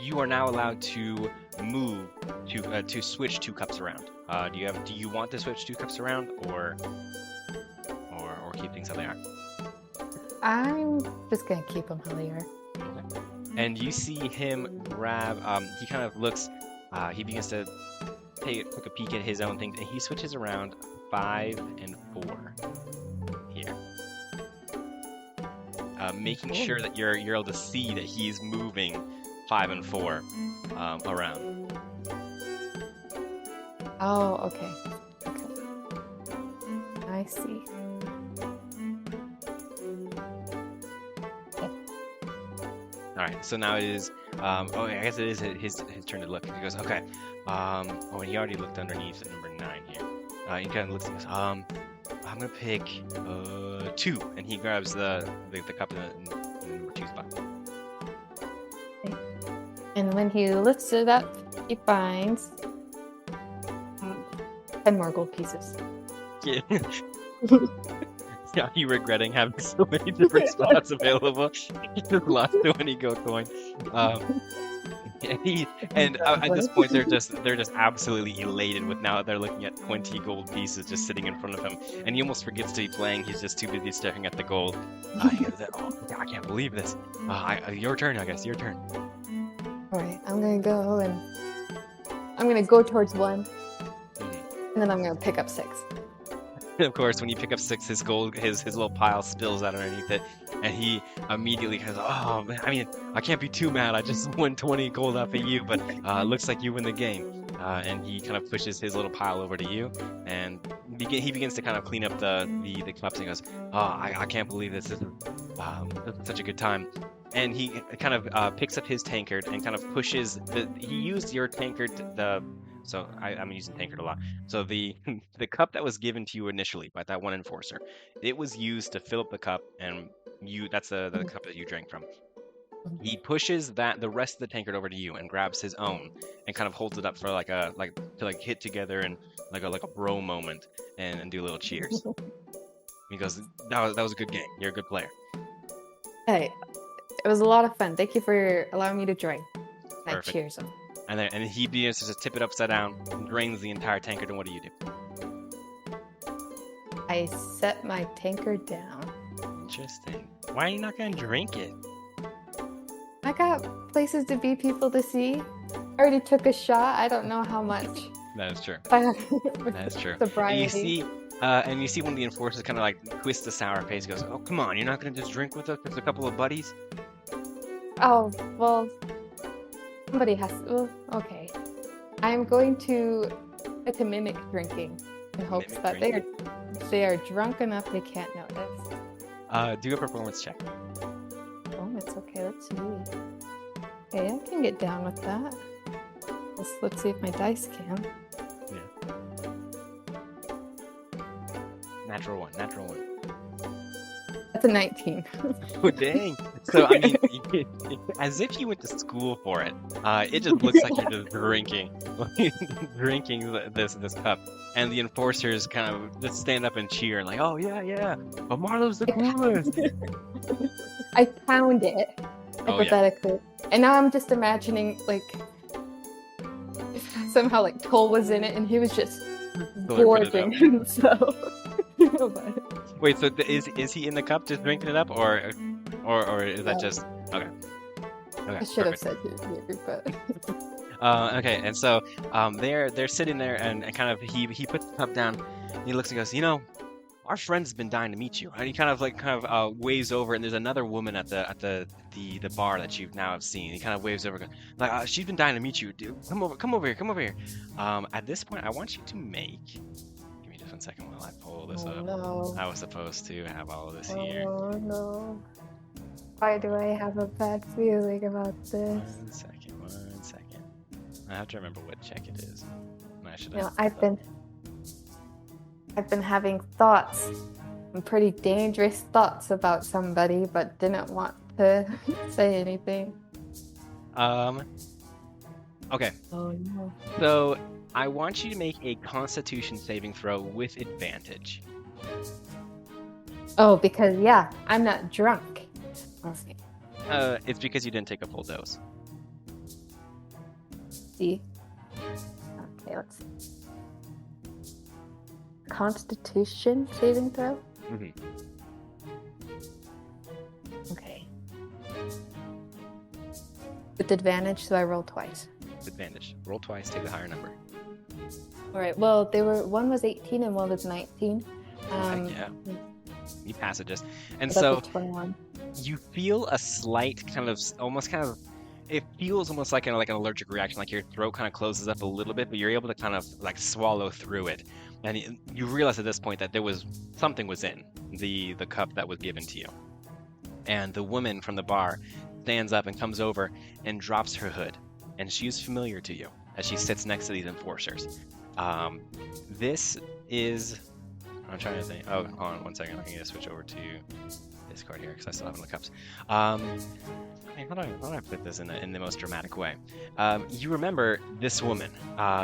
you are now allowed to move to switch 2 cups around. Do you want to switch 2 cups around, or keep things how they are? I'm just gonna keep them how they are. And you see him grab. He kind of looks. He begins to take a peek at his own things, and he switches around 5 and 4 here, making sure that you're able to see that he's moving 5 and 4 around. Oh, okay. I see. All right, so now it is. I guess it is his turn to look. He goes, okay. And he already looked underneath at number 9 here. He kind of looks and goes, I'm gonna pick 2, and he grabs the cup in the number 2 spot. And when he lifts it up, he finds 10 more gold pieces. Yeah. Yeah, you regretting having so many different spots available. You just lost so many gold coin. And at this point, they're just absolutely elated with now that they're looking at 20 gold pieces just sitting in front of him, and he almost forgets to be playing. He's just too busy staring at the gold. He goes, oh, I can't believe this. Your turn, I guess. Your turn. All right, I'm gonna go towards 1, and then I'm gonna pick up 6. Of course, when you pick up 6, his little pile spills out underneath it, and he immediately goes, "Oh man, I mean, I can't be too mad. I just won 20 gold off of you, but looks like you win the game." And he kind of pushes his little pile over to you, and he begins to kind of clean up the cups, and he goes, "Oh, I can't believe this. This is such a good time." And he kind of picks up his tankard and kind of pushes he used your tankard so I'm using tankard a lot. So the cup that was given to you initially by that one enforcer, it was used to fill up the cup, and that's the cup that you drank from. He pushes the rest of the tankard over to you and grabs his own and kind of holds it up for to hit together and like a bro moment and do little cheers. He goes, that was a good game. You're a good player. Hey, it was a lot of fun. Thank you for allowing me to join. I Perfect. cheers him. And he begins to just tip it upside down, drains the entire tankard, and what do you do? I set my tankard down. Interesting. Why are you not going to drink it? I got places to be, people to see. I already took a shot. I don't know how much. That is true. That is true. Sobriety. And you see one of the enforcers kind of like twist a sour face. He goes, "Oh, come on! You're not going to just drink with us? Just a couple of buddies?" Oh, well, somebody has to. Well, okay. I'm going to try to mimic drinking in hopes that they are drunk enough they can't notice. Do a performance check. It's okay. Let's see. Okay, I can get down with that. Let's see if my dice can. Yeah. Natural one. That's a 19. Oh, dang. So, I mean, as if you went to school for it. It just looks like you're just drinking this cup. And the enforcers kind of just stand up and cheer and like, oh, yeah. But Marlo's the coolest. I pound it Oh, yeah. hypothetically. And now I'm just imagining, like, if somehow, like, Toll was in it and he was just gorging himself. Wait, so is he in the cup just drinking it up, or is that just okay? Okay, I should have perfect. said it here, but Okay, and so they're sitting there and kind of he puts the cup down and he looks and goes, you know, our friend's been dying to meet you. And he kind of waves over, and there's another woman at the bar that you've now have seen. He kind of waves over, like she's been dying to meet you. Dude, come over here. At this point, I want you to make. Give me just 1 second while I pull this up. No. I was supposed to have all of this here. Oh no. Why do I have a bad feeling about this? 1 second. I have to remember what check it is. I should have. No, I've been having thoughts, some pretty dangerous thoughts about somebody, but didn't want to say anything. Okay. Oh no. So I want you to make a Constitution saving throw with advantage. Oh, because yeah, I'm not drunk. Okay. It's because you didn't take a full dose. See. Okay, let's see. Constitution saving throw? Mm-hmm. Okay. With advantage, so I roll twice. Advantage. Roll twice, take the higher number. Alright, well, one was 18 and one was 19. Yeah. You pass it just. And that's so a 21. you feel a slight it feels almost like an allergic reaction, like your throat kind of closes up a little bit, but you're able to kind of like swallow through it. And you realize at this point that something was in the cup that was given to you. And the woman from the bar stands up and comes over and drops her hood. And she's familiar to you as she sits next to these enforcers. This is... I'm trying to think. Oh, hold on 1 second. I need to switch over to Discord here because I still have the cups. How do I put this in the most dramatic way? You remember this woman,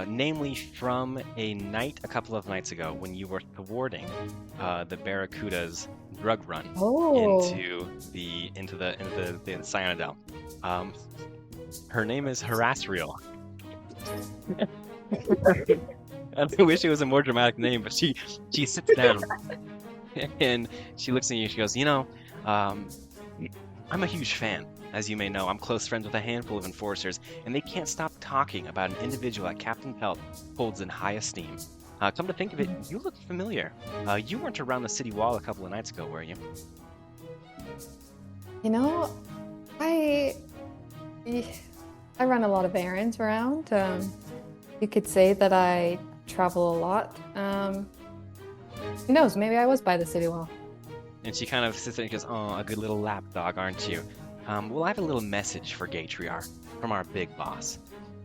namely from a night a couple of nights ago when you were thwarting the Barracuda's drug run into the Cyanidel. Her name is Harasriel. I wish it was a more dramatic name, but she sits down and she looks at you and she goes, you know, I'm a huge fan. As you may know, I'm close friends with a handful of enforcers, and they can't stop talking about an individual that Captain Pelt holds in high esteem. Come to think of it, you look familiar. You weren't around the city wall a couple of nights ago, were you? You know, I run a lot of errands around. You could say that I travel a lot. Who knows? Maybe I was by the city wall. And she kind of sits there and goes, "Oh, a good little lapdog, aren't you? Well, I have a little message for Gatriar from our big boss.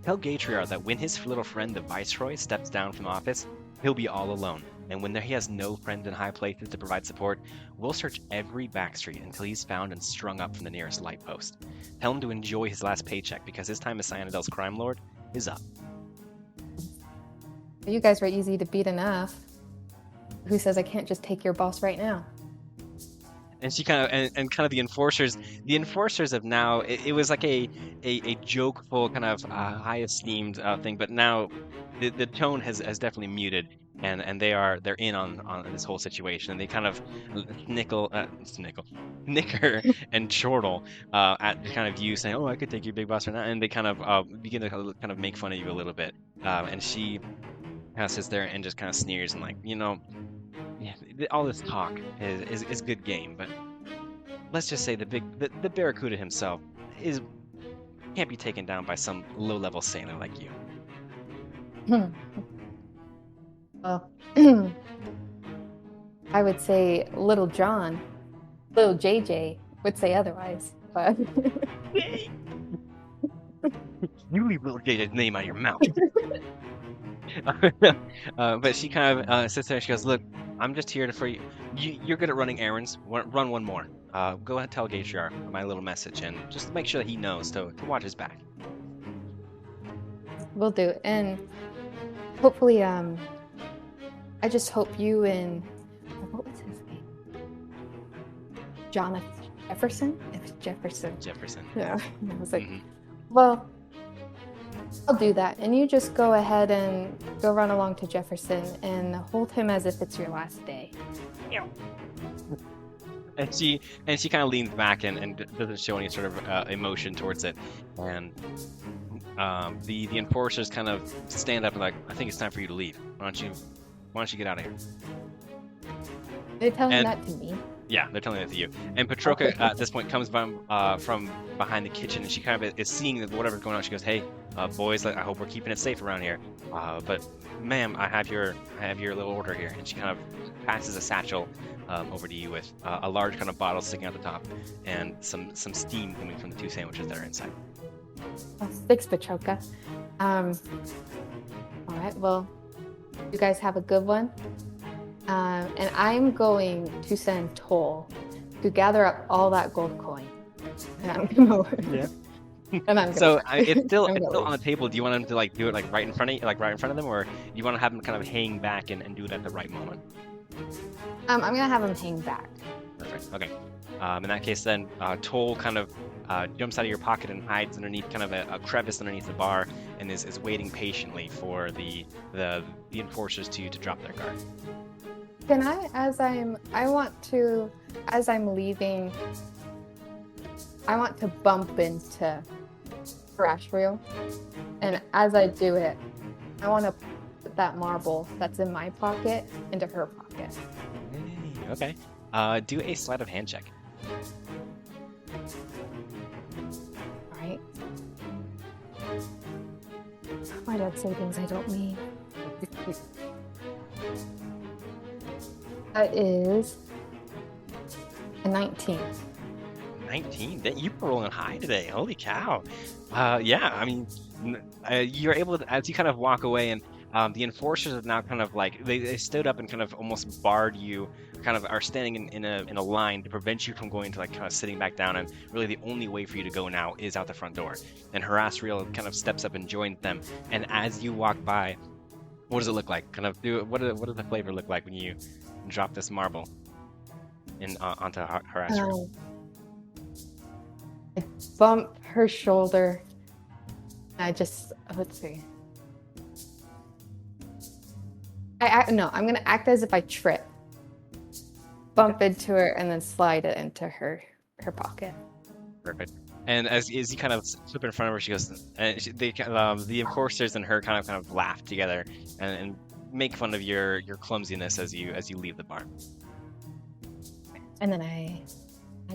Tell Gatriar that when his little friend, the Viceroy, steps down from office, he'll be all alone. And when he has no friends in high places to provide support, we'll search every backstreet until he's found and strung up from the nearest light post. Tell him to enjoy his last paycheck because his time as Cyanidel's crime lord is up." You guys were easy to beat enough. Who says I can't just take your boss right now? And she kind of the enforcers have now, it was like a jokeful kind of high esteemed thing, but now the tone has definitely muted, and they're in on this whole situation, and they kind of snicker and chortle at kind of you saying, "Oh, I could take your big boss right now," and they kind of begin to kind of make fun of you a little bit, and she kind of sits there and just kind of sneers and like, you know. Yeah, all this talk is good game, but let's just say the Barracuda himself can't be taken down by some low-level sailor like you. Well, I would say little JJ would say otherwise. but You leave little JJ's name out of your mouth. But she kind of sits there and she goes, "Look, I'm just here for you. You're good at running errands. Run one more. Go ahead and tell Gatriar my little message and just make sure that he knows to watch his back." we'll do. And hopefully, I just hope you and what was his name? Jonathan Jefferson? It's Jefferson. Jefferson. Yeah. I was like, Mhm. well, I'll do that. And you just go ahead and go run along to Jefferson and hold him as if it's your last day. And she kind of leans back and doesn't show any sort of emotion towards it. And the enforcers kind of stand up and like, "I think it's time for you to leave. Why don't you get out of here?" They're telling And- that to me. Yeah, they're telling that to you. And Petroka at this point comes from behind the kitchen, and she kind of is seeing that whatever's going on. She goes, "Hey, boys, I hope we're keeping it safe around here. But, ma'am, I have your little order here." And she kind of passes a satchel over to you with a large kind of bottle sticking out the top, and some steam coming from the 2 sandwiches that are inside. Oh, thanks, Petroka. All right, well, you guys have a good one. And I'm going to send Toll to gather up all that gold coin. And I'm gonna Yeah. And I'm So gonna, it's still I'm it's gonna still leave. on the table. Do you want him to like do it like right in front of them, or do you want to have him kind of hang back and do it at the right moment? I'm gonna have him hang back. Perfect. Okay. In that case, then Toll kind of jumps out of your pocket and hides underneath kind of a crevice underneath the bar, and is waiting patiently for the enforcers to drop their guard. Can as I'm leaving, I want to bump into Terrestrial. And as I do it, I want to put that marble that's in my pocket into her pocket. Hey, okay. Do a sleight of hand check. All right. My dad say things I don't mean. That is a 19. 19. You were rolling high today. Holy cow. Yeah, I mean, you're able to, as you kind of walk away, and the enforcers have now kind of like, they stood up and kind of almost barred you, kind of are standing in a line to prevent you from going to like kind of sitting back down, and really the only way for you to go now is out the front door. And Harassriel kind of steps up and joins them, and as you walk by, what does it look like? Kind of what does the flavor look like when you drop this marble in onto Harassriel? I bump her shoulder. Let's see. No, I'm gonna act as if I trip. Bump into her and then slide it into her pocket. Perfect. And as you kind of slip in front of her, she goes, and the enforcers and her kind of laugh together and make fun of your clumsiness as you leave the bar. And then I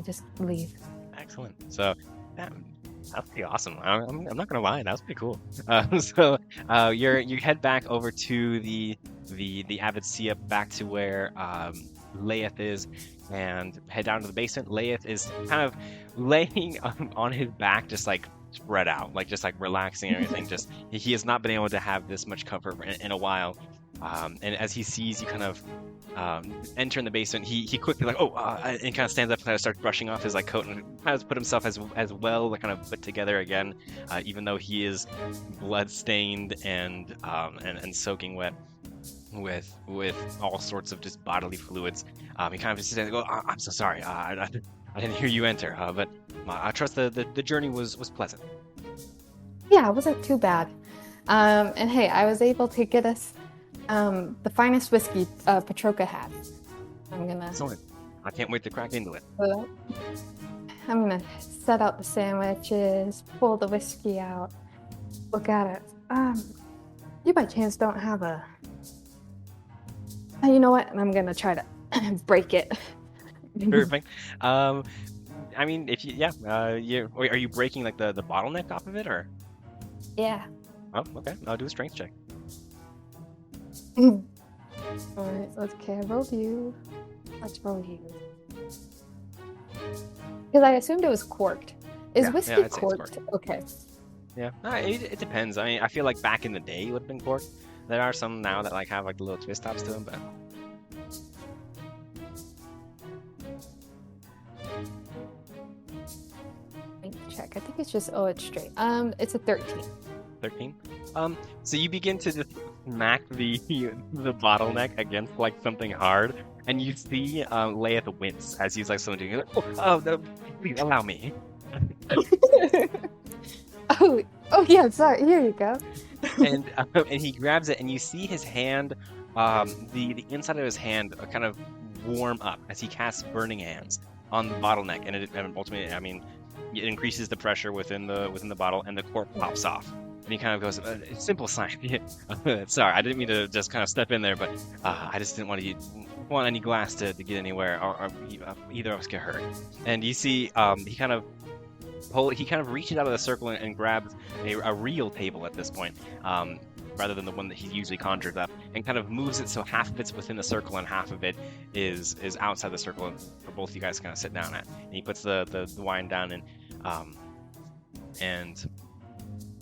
just leave. Excellent. So that's pretty awesome. I'm not gonna lie, that was pretty cool. So you head back over to the Avid Sea, back to where Laeth is, and head down to the basement. Laeth is kind of laying on his back, just like spread out, like just like relaxing and everything. Just he has not been able to have this much comfort in a while. And as he sees you kind of enter in the basement, he quickly like and kind of stands up and kind of starts brushing off his like coat and has put himself as well kind of put together again, even though he is blood stained and soaking wet with all sorts of just bodily fluids. He kind of just says, "Oh, I'm so sorry. I didn't hear you enter, but I trust the journey was pleasant." Yeah, it wasn't too bad. And hey, I was able to get us the finest whiskey Petroka had. Excellent. I can't wait to crack into it. I'm gonna set out the sandwiches, pull the whiskey out, look at it. You by chance don't have a... You know what? And I'm gonna try to break it. Perfect. I mean, if are you breaking like the bottleneck off of it, or? Yeah. Oh, okay. I'll do a strength check. All right. Okay, I rolled you. Let's roll you. Because I assumed it was corked. Is Yeah, whiskey I'd say it's corked? Okay. Yeah, no, it depends. I mean, I feel like back in the day it would have been corked. There are some now that like have like the little twist tops to them, but Let me check. I think it's just it's straight. It's a 13. 13. So you begin to just smack the the bottleneck against like something hard, and you see Leith wince as he's like someone doing it. Please allow me. Oh yeah, sorry. Here you go. And he grabs it, and you see his hand, the inside of his hand kind of warm up as he casts burning hands on the bottleneck, and ultimately, I mean, it increases the pressure within the bottle, and the cork pops off. And he kind of goes, "Simple science." Sorry, I didn't mean to just kind of step in there, but I just didn't want any glass to get anywhere, or either of us get hurt. And you see, he kind of reaches out of the circle and grabs a real table at this point, rather than the one that he usually conjured up, and kind of moves it so half of it's within the circle and half of it is outside the circle for both you guys to kind of sit down at. And he puts the wine down and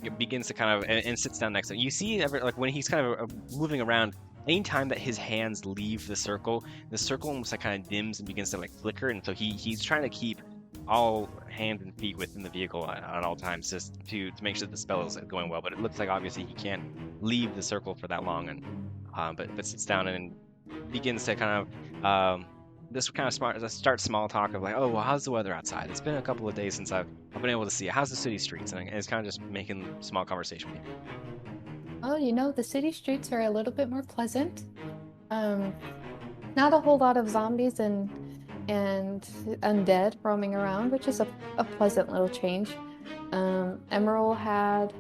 it begins to kind of and sits down next to him. You see, like when he's kind of moving around, anytime that his hands leave the circle almost like kind of dims and begins to like flicker, and so he's trying to keep all hands and feet within the vehicle at all times, just to make sure that the spell is going well. But it looks like obviously he can't leave the circle for that long, and but sits down and begins to kind of this kind of start small talk of like, oh well, how's the weather outside? It's been a couple of days since I've been able to see it. How's the city streets? And it's kind of just making small conversation with you. Oh, the city streets are a little bit more pleasant. Not a whole lot of zombies and undead roaming around, which is a pleasant little change. Emerald had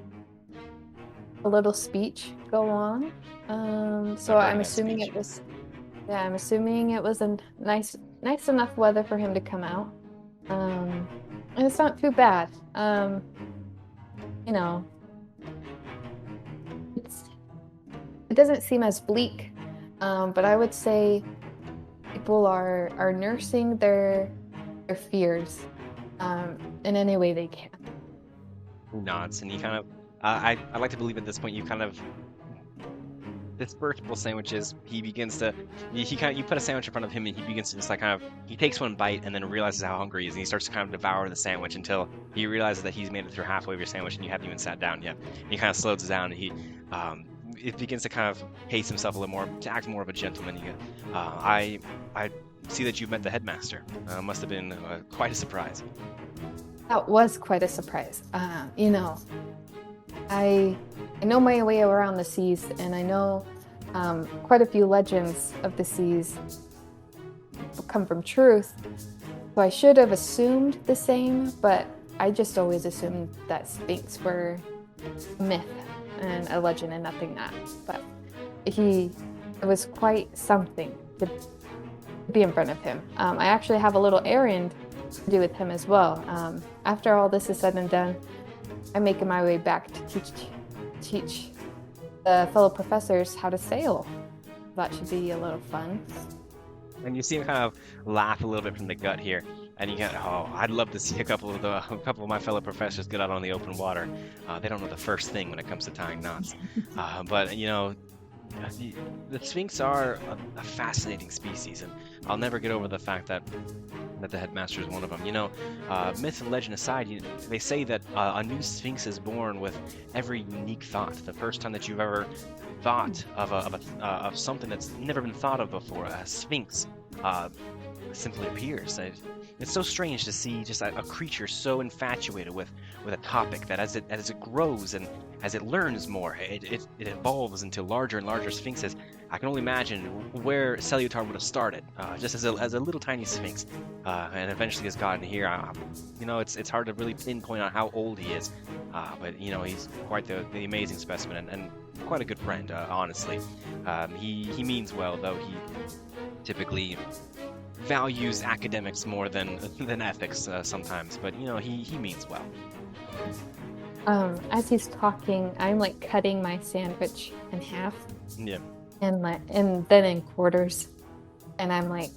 a little speech go on. So I'm assuming it was, I'm assuming it was a nice enough weather for him to come out. And it's not too bad. It doesn't seem as bleak, but I would say people are nursing their fears in any way they can. Nods, and he kind of I like to believe at this point you kind of disperse both sandwiches. He begins to you put a sandwich in front of him, and he begins to just like kind of he takes one bite and then realizes how hungry he is, and he starts to kind of devour the sandwich until he realizes that he's made it through halfway of your sandwich and you haven't even sat down yet. And he kind of slows down, and he it begins to kind of pace himself a little more, to act more of a gentleman. He goes, I see that you've met the headmaster. Must have been quite a surprise. That was quite a surprise. I know my way around the seas, and I know quite a few legends of the seas come from truth. So I should have assumed the same, but I just always assumed that Sphinx were a myth and a legend and nothing that. But it was quite something to be in front of him. I actually have a little errand to do with him as well. After all this is said and done, I'm making my way back to teach the fellow professors how to sail. That should be a little fun. And you see him kind of laugh a little bit from the gut here, and you get, I'd love to see a couple of my fellow professors get out on the open water. They don't know the first thing when it comes to tying knots, but the Sphinx are a fascinating species, and I'll never get over the fact that the headmaster is one of them. Myth and legend aside, they say that a new Sphinx is born with every unique thought. The first time that you've ever thought of something that's never been thought of before, a Sphinx simply appears. It's so strange to see just a creature so infatuated with a topic that as it grows and as it learns more, it evolves into larger and larger sphinxes. I can only imagine where Celutar would have started, just as a little tiny sphinx, and eventually has gotten here. It's hard to really pinpoint on how old he is, but he's quite the amazing specimen and quite a good friend, honestly. He means well, though he typically values academics more than ethics sometimes, but he means well. As he's talking, I'm like cutting my sandwich in half. Yeah. And then in quarters, and I'm like,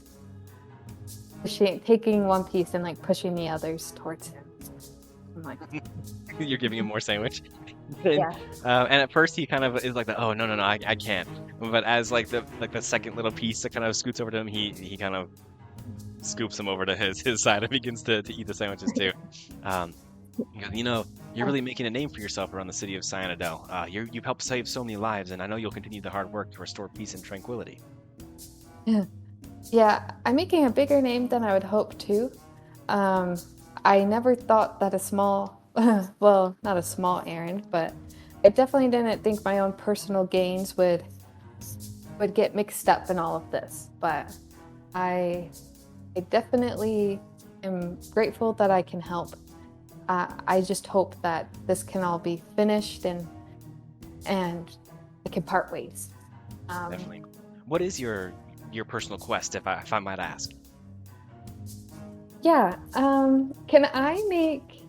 taking one piece and like pushing the others towards him. I'm like, You're giving him more sandwich. And, yeah. and at first he kind of is like, oh no, I can't. But as the second little piece that kind of scoots over to him, he kind of scoops him over to his side and begins to eat the sandwiches too. He goes, you're really making a name for yourself around the city of Cyanidel. You've helped save so many lives, and I know you'll continue the hard work to restore peace and tranquility. Yeah, I'm making a bigger name than I would hope to. I never thought that a small, well, not a small errand, but I definitely didn't think my own personal gains would get mixed up in all of this. But I definitely am grateful that I can help. I just hope that this can all be finished and I can part ways. Definitely. What is your personal quest, if I might ask? Yeah. Can I make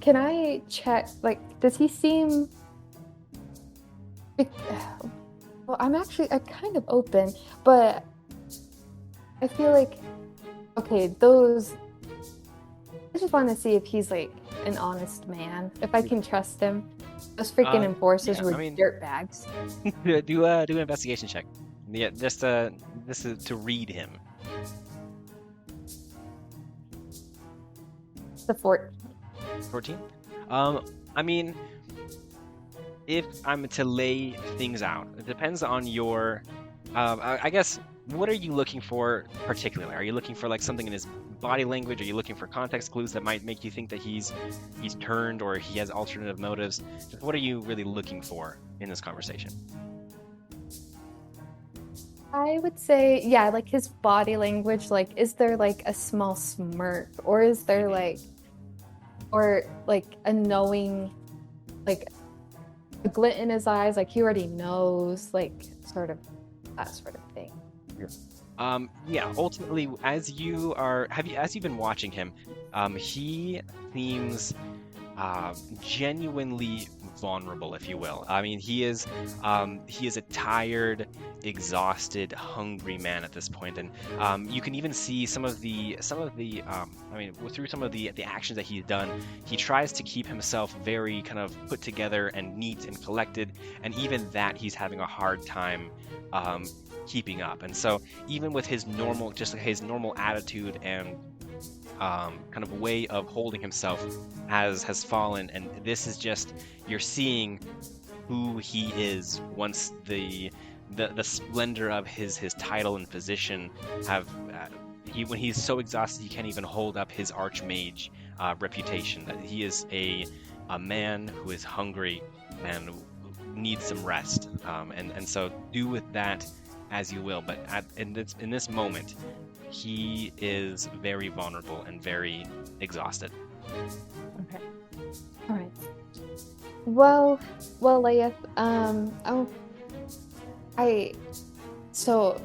can I check, like, does he seem well, I'm kind of open, but I feel like, okay, I just want to see if he's like an honest man, if I can trust him. Those freaking enforcers were dirtbags. do an investigation check. Yeah, just this is to read him. The 14? I mean, if I'm to lay things out, it depends on your, I guess, what are you looking for particularly? Are you looking for like something in his body language? Are you looking for context clues that might make you think that he's turned or he has alternative motives? What are you really looking for in this conversation? I would say, yeah, like his body language, like, is there like a small smirk, or is there like, or like a knowing, like a glint in his eyes, like he already knows, like sort of that sort of thing. Yeah, ultimately, as you've been watching him, he seems genuinely vulnerable, if you will. I mean, he is a tired, exhausted, hungry man at this point, and you can even see some of the I mean, through some of the actions that he's done, he tries to keep himself very kind of put together and neat and collected, and even that he's having a hard time keeping up. And so even with his normal attitude and kind of way of holding himself has fallen, and this is just, you're seeing who he is once the splendor of his title and position have when he's so exhausted he can't even hold up his archmage reputation, that he is a man who is hungry and needs some rest, and so do with that as you will, but in this moment he is very vulnerable and very exhausted. Okay. All right. Well, Leia, so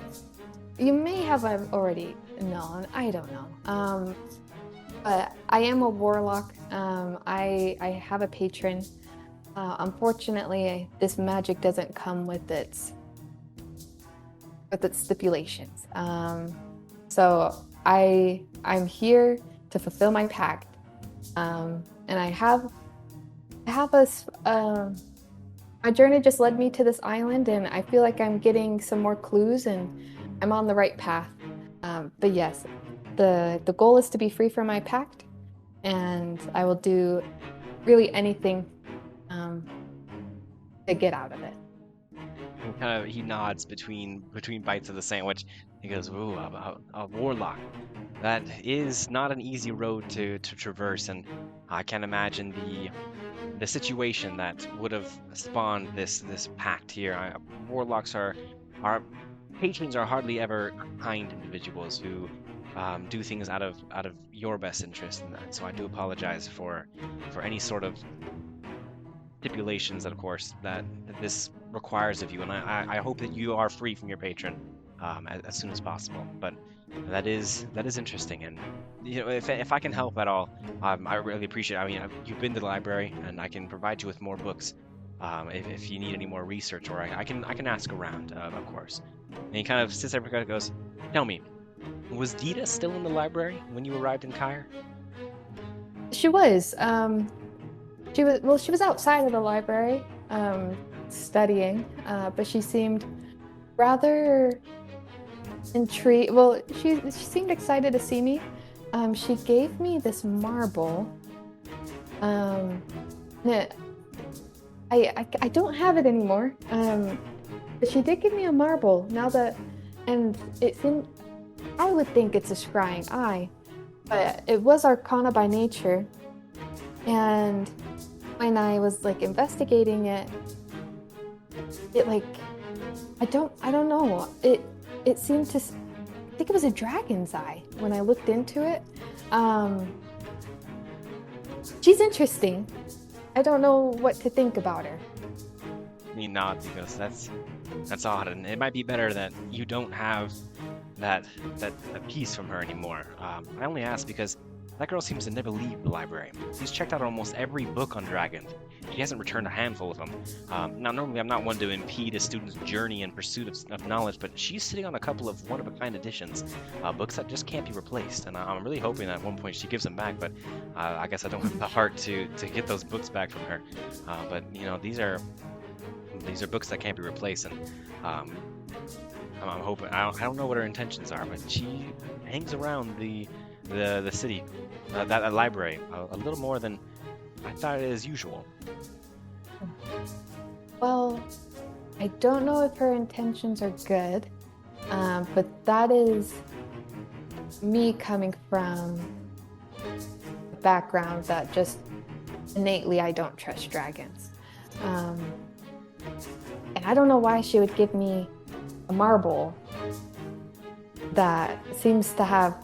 you may have already known, I don't know. But I am a warlock. I have a patron. Unfortunately, this magic doesn't come with its stipulations. So I'm here to fulfill my pact, and I have my journey just led me to this island, and I feel like I'm getting some more clues, and I'm on the right path. But yes, the goal is to be free from my pact, and I will do really anything to get out of it. And kind of he nods between bites of the sandwich. He goes, "Ooh, a warlock. That is not an easy road to traverse, and I can't imagine the situation that would have spawned this pact here. Warlocks our patrons are hardly ever kind individuals who do things out of your best interest, and so I do apologize for any sort of stipulations that, of course, that this requires of you, and I hope that you are free from your patron as soon as possible. But that is interesting, and if I can help at all, I really appreciate it. I mean, you've been to the library, and I can provide you with more books if you need any more research, or I can ask around, of course. And he kind of sits there and goes, "Tell me, Was Dita still in the library when you arrived in Kyre? She was. She was outside of the library, studying, but she seemed rather intrigued. Well, she seemed excited to see me. She gave me this marble. That I don't have it anymore. But she did give me a marble. And it seemed, I would think it's a scrying eye, but it was Arcana by nature. And when I was like investigating it, I don't know. It seemed to, I think it was a dragon's eye when I looked into it. She's interesting. I don't know what to think about her. Me nod because that's odd, and it might be better that you don't have that piece from her anymore. I only ask because that girl seems to never leave the library. She's checked out almost every book on dragons. She hasn't returned a handful of them. Now, normally I'm not one to impede a student's journey in pursuit of knowledge, but she's sitting on a couple of one-of-a-kind editions, books that just can't be replaced, and I'm really hoping that at one point she gives them back, but I guess I don't have the heart to get those books back from her. But, you know, these are books that can't be replaced, and I'm hoping, I don't know what her intentions are, but she hangs around the city, that library, a little more than I thought it is usual. Well, I don't know if her intentions are good, but that is me coming from a background that just innately I don't trust dragons. And I don't know why she would give me a marble that seems to have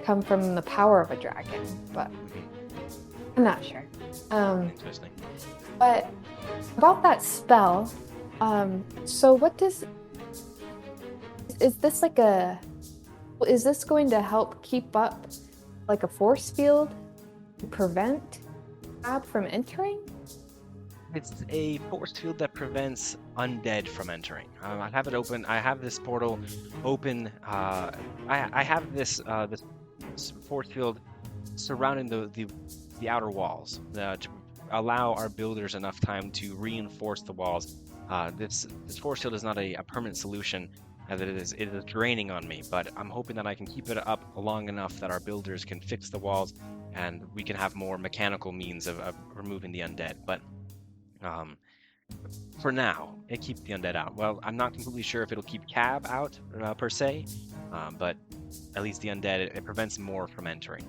come from the power of a dragon, but I'm not sure. Interesting. But about that spell, so is this going to help keep up like a force field to prevent Ab from entering? It's a force field that prevents undead from entering. I have it open. I have this portal open. I have this force field surrounding the outer walls to allow our builders enough time to reinforce the walls. This force field is not a permanent solution, as it is draining on me. But I'm hoping that I can keep it up long enough that our builders can fix the walls, and we can have more mechanical means of removing the undead. But for now, it keeps the undead out. Well, I'm not completely sure if it'll keep Cab out per se, but at least the undead, it prevents more from entering.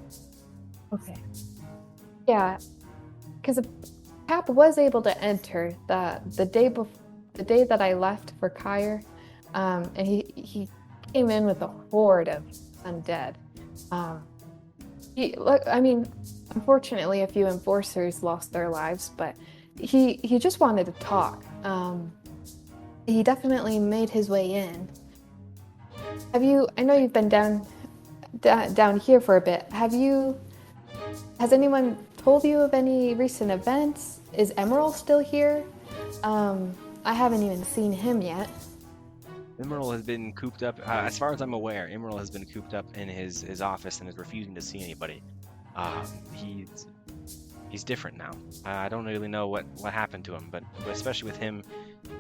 Okay. Yeah, because Cap was able to enter the day that I left for Kyre, and he came in with a horde of undead. Unfortunately, a few enforcers lost their lives, but he just wanted to talk. He definitely made his way in. I know you've been down here for a bit. Has anyone told you of any recent events? Is Emerald still here? I haven't even seen him yet. Emerald has been cooped up, as far as I'm aware, Emerald has been cooped up in his office and is refusing to see anybody. He's different now. I don't really know what happened to him, but especially with him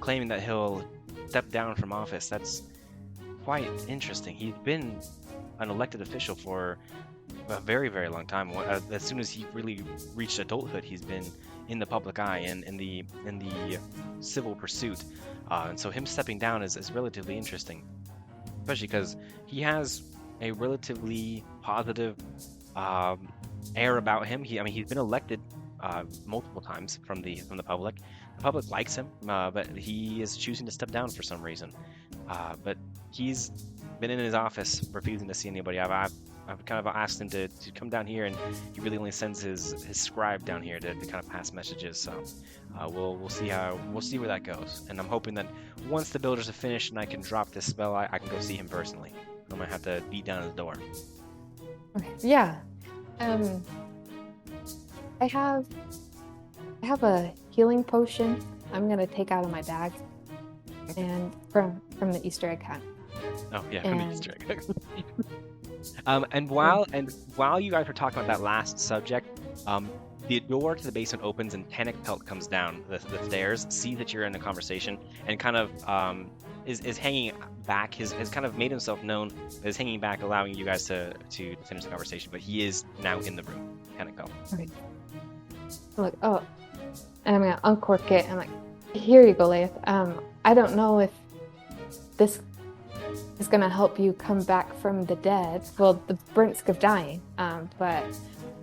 claiming that he'll step down from office, that's quite interesting. He's been an elected official for a very, very long time. As soon as he really reached adulthood, he's been in the public eye and in the civil pursuit. And so him stepping down is relatively interesting, especially because he has a relatively positive air about him. He's been elected multiple times from the public. The public likes him, but he is choosing to step down for some reason. But he's been in his office refusing to see anybody. I've kind of asked him to come down here, and he really only sends his scribe down here to kind of pass messages. So we'll see where that goes. And I'm hoping that once the builders are finished and I can drop this spell, I can go see him personally. I might have to beat down his door. Okay. Yeah. I have a healing potion I'm gonna take out of my bag, and from the Easter egg hunt. Oh yeah, from the Easter egg. And while you guys were talking about that last subject, the door to the basement opens and Panic Pelt comes down the stairs, sees that you're in a conversation, and kind of is hanging back. Has kind of made himself known, is hanging back, allowing you guys to finish the conversation. But he is now in the room. Panic Pelt. Okay. I'm like, oh, and I'm gonna uncork it. I'm like, here you go, Leith. I don't know if this is gonna help you come back from the dead. Well, the brink of dying. But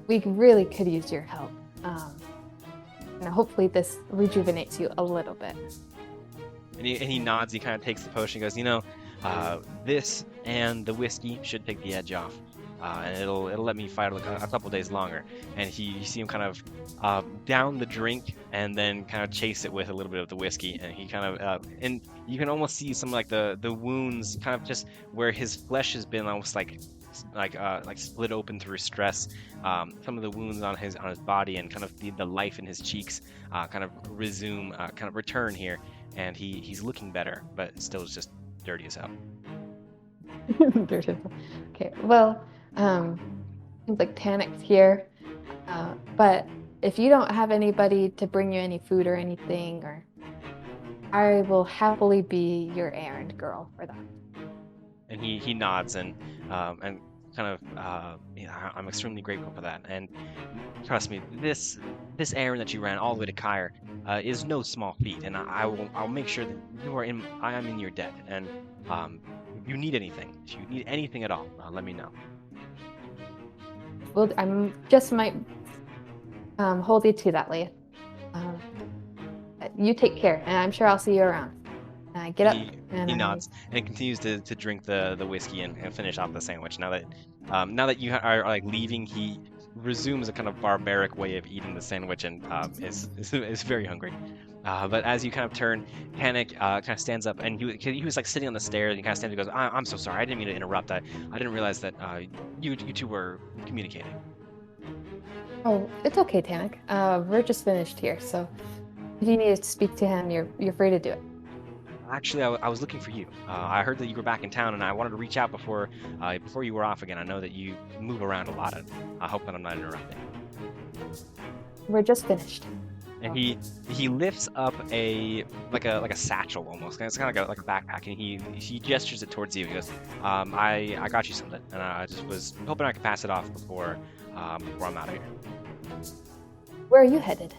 we really could use your help. Hopefully this rejuvenates you a little bit. And he nods. He kind of takes the potion. He goes, this and the whiskey should take the edge off. And it'll let me fight a couple days longer. And you see him kind of down the drink and then kind of chase it with a little bit of the whiskey. And he kind of and you can almost see some like the wounds kind of just where his flesh has been almost like split open through stress. Some of the wounds on his body and kind of the life in his cheeks kind of return here. And he's looking better, but still is just dirty as hell. Dirty. Okay, well. Seems like Panic's here, but if you don't have anybody to bring you any food or anything, or I will happily be your errand girl for that. And he nods and kind of I'm extremely grateful for that. And trust me, this errand that you ran all the way to Kyre is no small feat, and I'll make sure that I am in your debt. And if you need anything at all, let me know. Well, I just might hold you to that, Leah. You take care, and I'm sure I'll see you around. Get up. He nods and continues to drink the whiskey and finish off the sandwich. Now that you are like leaving, he resumes a kind of barbaric way of eating the sandwich and is very hungry. But as you kind of turn, Panic kind of stands up, and he was like sitting on the stairs, and he kind of stands and goes, I'm so sorry, I didn't mean to interrupt. I didn't realize that you two were communicating. Oh, it's okay, Panic. We're just finished here, so if you need to speak to him, you're free to do it. Actually, I was looking for you. I heard that you were back in town, and I wanted to reach out before you were off again. I know that you move around a lot, and I hope that I'm not interrupting. We're just finished. And he lifts up a satchel almost. It's kind of like a backpack, and he gestures it towards you. He goes, I got you something, and I just was hoping I could pass it off before I'm out of here. Where are you headed?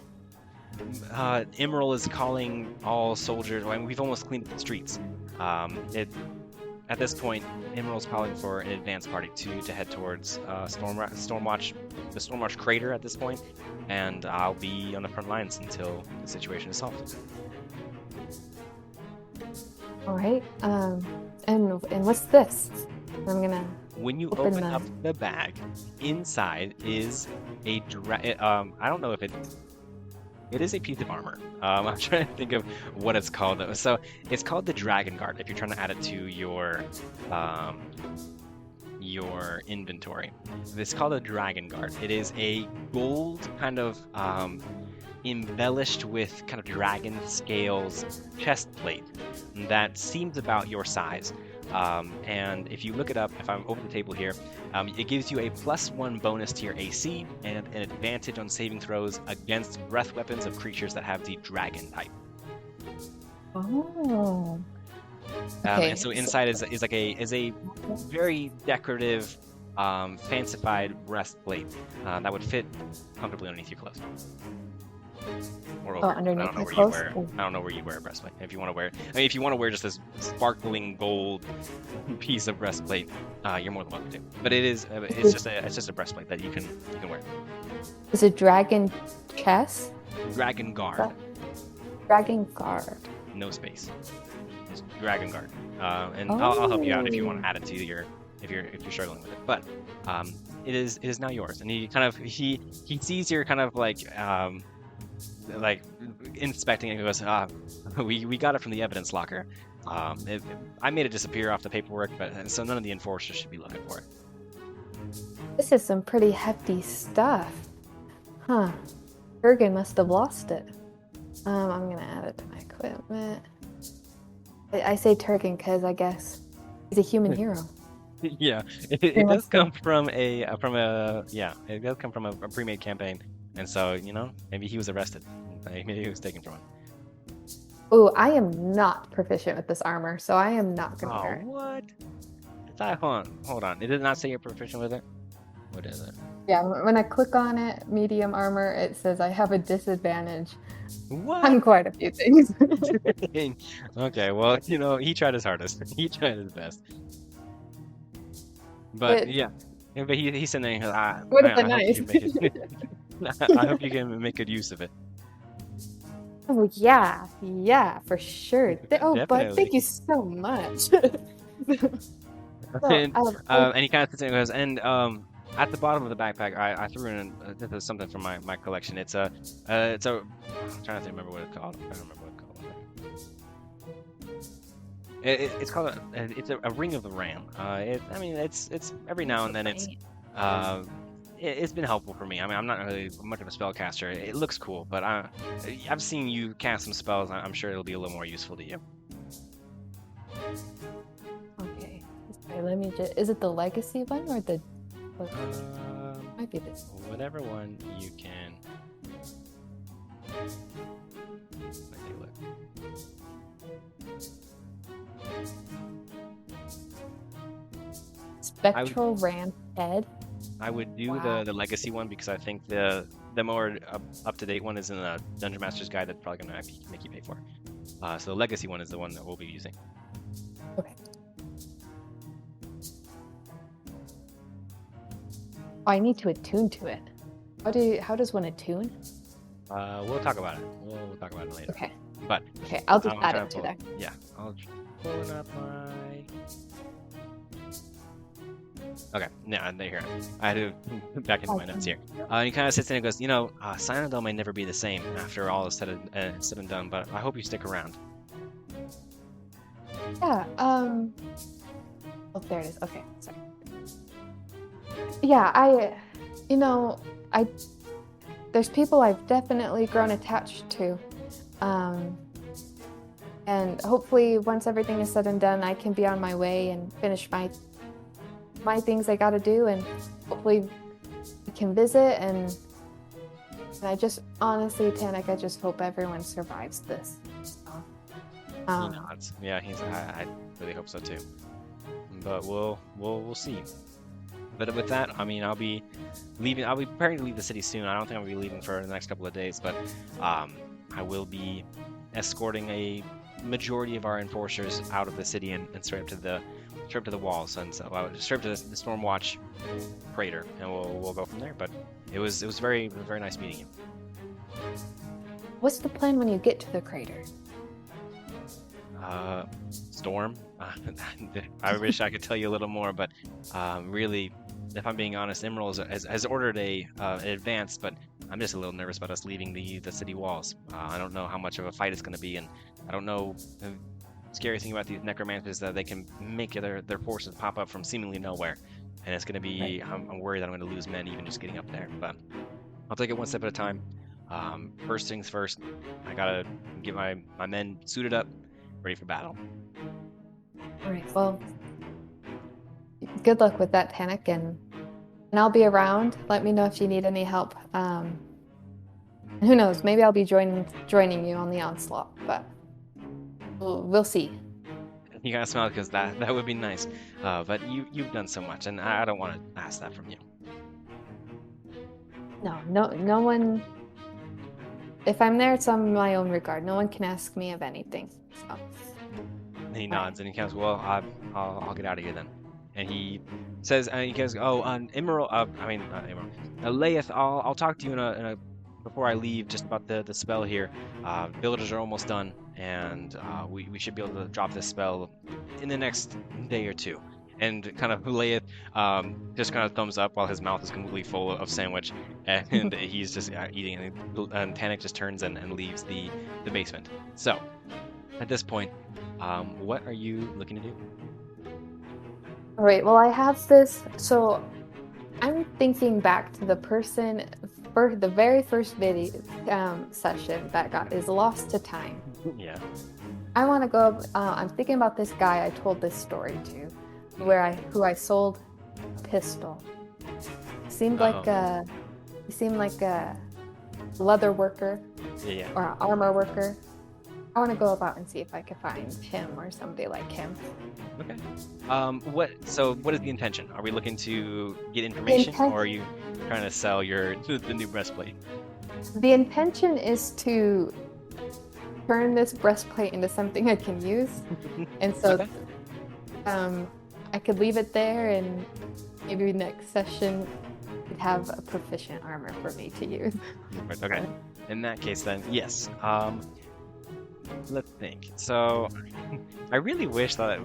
Emerald is calling all soldiers. I mean, we've almost cleaned up the streets. At this point, Emerald's calling for an advance party to head towards Stormwatch, the Stormwatch crater at this point, and I'll be on the front lines until the situation is solved. All right. And what's this? I'm gonna. When you open up the bag, inside is a I don't know if it is a piece of armor. I'm trying to think of what it's called though. So it's called the Dragon Guard if you're trying to add it to your inventory. It's called a Dragon Guard. It is a gold kind of embellished with kind of dragon scales chest plate that seems about your size. And if you look it up, if I'm over the table here, it gives you a +1 bonus to your AC and an advantage on saving throws against breath weapons of creatures that have the dragon type. Oh. Okay. And so inside is a very decorative, fancified breastplate that would fit comfortably underneath your clothes. Or over. Underneath my clothes? I don't know where you wear a breastplate. If you want to wear, if you want to wear just this sparkling gold piece of breastplate, you're more than welcome to. But it's just a breastplate that you can wear. Is it dragon chest? Dragon Guard. Dragon Guard. No space. It's Dragon Guard. And I'll help you out if you want to add it to your if you're struggling with it. But it is now yours. And he sees your kind of like inspecting it and goes, we got it from the evidence locker. I made it disappear off the paperwork, but so none of the enforcers should be looking for it. This is some pretty hefty stuff. Huh. Kurgan must have lost it. I'm gonna add it to my equipment. I say Turgan because I guess he's a human hero. Yeah, it, Pretty it much does come so. it does come from a pre-made campaign, and so maybe he was arrested, maybe he was taken from it. Oh, I am not proficient with this armor, so I am not gonna Oh, wear it. what? Hold on. It did not say you're proficient with it. What is it? Yeah, when I click on it, medium armor, it says I have a disadvantage What? on quite a few things. Okay, well, he tried his hardest. He tried his best. But It yeah, but he's sitting there. And would have I been hope you nice. can make it. I hope you can make good use of it. Oh yeah, yeah, for sure. Oh, but Definitely. thank you so much. So, And he kind of sits there and goes, and at the bottom of the backpack, I threw in this is something from my collection. I'm trying to remember what it's called. I don't remember what it's called. It's called a ring of the ram. It's every now and then uh, it's been helpful for me. I mean, I'm not really much of a spellcaster. It looks cool, but I've seen you cast some spells. I'm sure it'll be a little more useful to you. Okay. Sorry, let me just. Is it the legacy one or the? Might be this. Whatever one you can. Let me look. Spectral Ram Head. I would do Wow. the legacy one because I think the more up to date one is in the Dungeon Master's Guide that's probably gonna make you pay for. So the legacy one is the one that we'll be using. Okay. Oh, I need to attune to it. How does one attune? We'll talk about it. We'll talk about it later. Okay. But Okay, I'll just I'm add trying it to to there. yeah, I'll pull up my. Okay, yeah, there you go. I had to back into my notes here. And he kind of sits there and goes, Cyanodel may never be the same after all is said and done, but I hope you stick around. Yeah. Oh, there it is. Okay. Sorry. Yeah, I. There's people I've definitely grown attached to, and hopefully once everything is said and done, I can be on my way and finish my things I got to do, and hopefully we can visit. And I just honestly, Tanik, I just hope everyone survives this. So, He nods. Yeah, I really hope so too. But we'll see. But with that, I mean, I'll be leaving. I'll be preparing to leave the city soon. I don't think I'll be leaving for the next couple of days, but I will be escorting a majority of our enforcers out of the city and straight up to the walls, and so straight up to the Stormwatch crater, and we'll go from there. But it was very nice meeting you. what's the plan when you get to the crater? Storm. I wish I could tell you a little more, but really, if I'm being honest, Emerald has ordered an advance, but I'm just a little nervous about us leaving the city walls. I don't know how much of a fight it's going to be, and I don't know. The scary thing about these necromancers is that they can make their forces pop up from seemingly nowhere, and it's going to be. Right. I'm worried that I'm going to lose men even just getting up there, but I'll take it one step at a time. First things first, I gotta get my men suited up, ready for battle. All right. Well, good luck with that, Tanik, and I'll be around. Let me know if you need any help. Who knows? Maybe I'll be joining you on the onslaught, but we'll see. You gotta smile because that would be nice. But you've done so much, and I don't want to ask that from you. No one. If I'm there, it's on my own regard. No one can ask me of anything. So. And he nods and he goes, "Well, I'll get out of here then." And he says, he goes, "Oh, Emerald. Not Emerald. Laeth, I'll talk to you before I leave just about the spell here. Villagers are almost done, and we should be able to drop this spell in the next day or two." And kind of Laeth just kind of thumbs up while his mouth is completely full of sandwich, and he's just eating. And Tanik just turns and leaves the basement. So at this point, what are you looking to do? All right. Well, I have this. So I'm thinking back to the person for the very first video session that is lost to time. Yeah. I want to go. I'm thinking about this guy I told this story to. who I sold a pistol. Seemed like he seemed like a leather worker Yeah. or an armor worker. I want to go about and see if I can find him or somebody like him. Okay. What is the intention? Are we looking to get information, or are you trying to sell the new breastplate? The intention is to turn this breastplate into something I can use, and so Okay. I could leave it there, and maybe next session we'd have a proficient armor for me to use. Okay. In that case, then yes. Let's think. So, I really wish that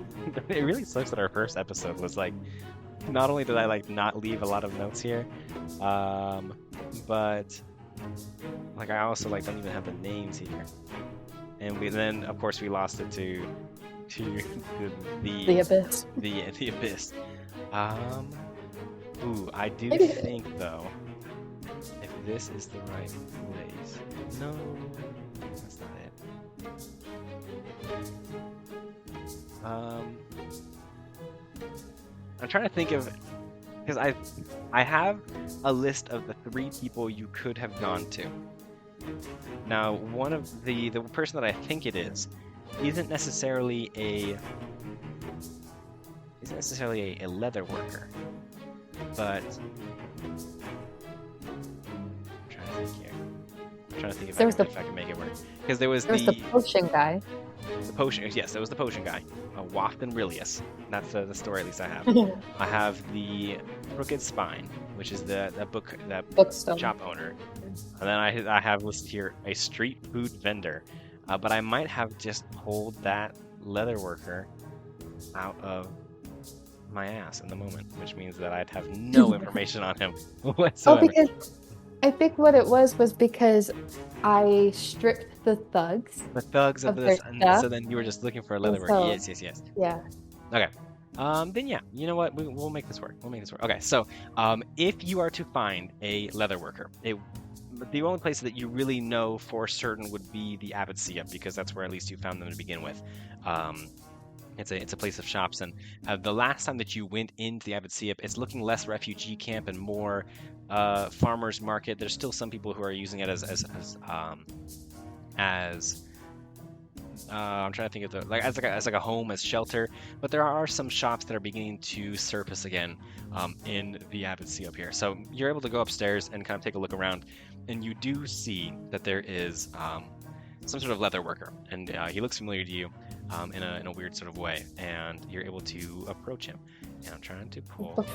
it really sucks that our first episode was like. Not only did I like not leave a lot of notes here, but like I also like don't even have the names here, and then of course we lost it to The abyss. the abyss. Ooh, I do Maybe- think though, if this is the right place, no, that's not it. I'm trying to think of, because I have a list of the 3 people you could have gone to. Now, one of the person that I think it is isn't necessarily a leather worker, but I'm trying to think here. I'm trying to think if I can make it work. Because there was the potion guy. the potion. Yes, there was the potion guy, Waft and Rillius. That's the story at least I have. I have the Crooked Spine, which is the Bookstone. shop owner, and then I have listed here a street food vendor, but I might have just pulled that leather worker out of my ass in the moment, which means that I'd have no information on him whatsoever. Oh, because I think what it was because I stripped the thugs. The thugs of Of this, their and stuff. so then you were just looking for a leather worker. So- Yes. Yeah. Okay. Then yeah, you know what? We'll make this work. Okay, so if you are to find a leather worker, the only place that you really know for certain would be the Abbotsia, because that's where at least you found them to begin with. It's a place of shops, and the last time that you went into the Abbotsia, it's looking less refugee camp and more farmers market. There's still some people who are using it as I'm trying to think of as a home, as shelter, but there are some shops that are beginning to surface again in the Abbotsia up here. So you're able to go upstairs and kind of take a look around, and you do see that there is some sort of leather worker, and he looks familiar to you in a weird sort of way, and you're able to approach him. And I'm trying to pull up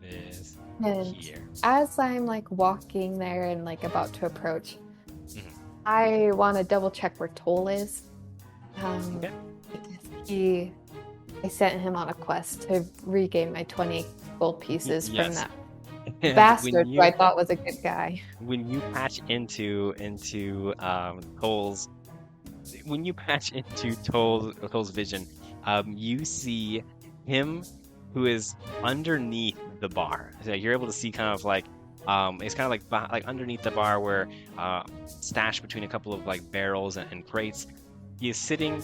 this And here. as I'm like walking there and like about to approach, Mhm. I want to double check where Toll is. Okay. Because I sent him on a quest to regain my 20 gold pieces from Yes. that And bastard who I thought was a good guy. when you patch into Toll's Toll's vision, you see him who is underneath the bar. So you're able to see kind of like it's kind of like underneath the bar where stashed between a couple of like barrels and crates. He is sitting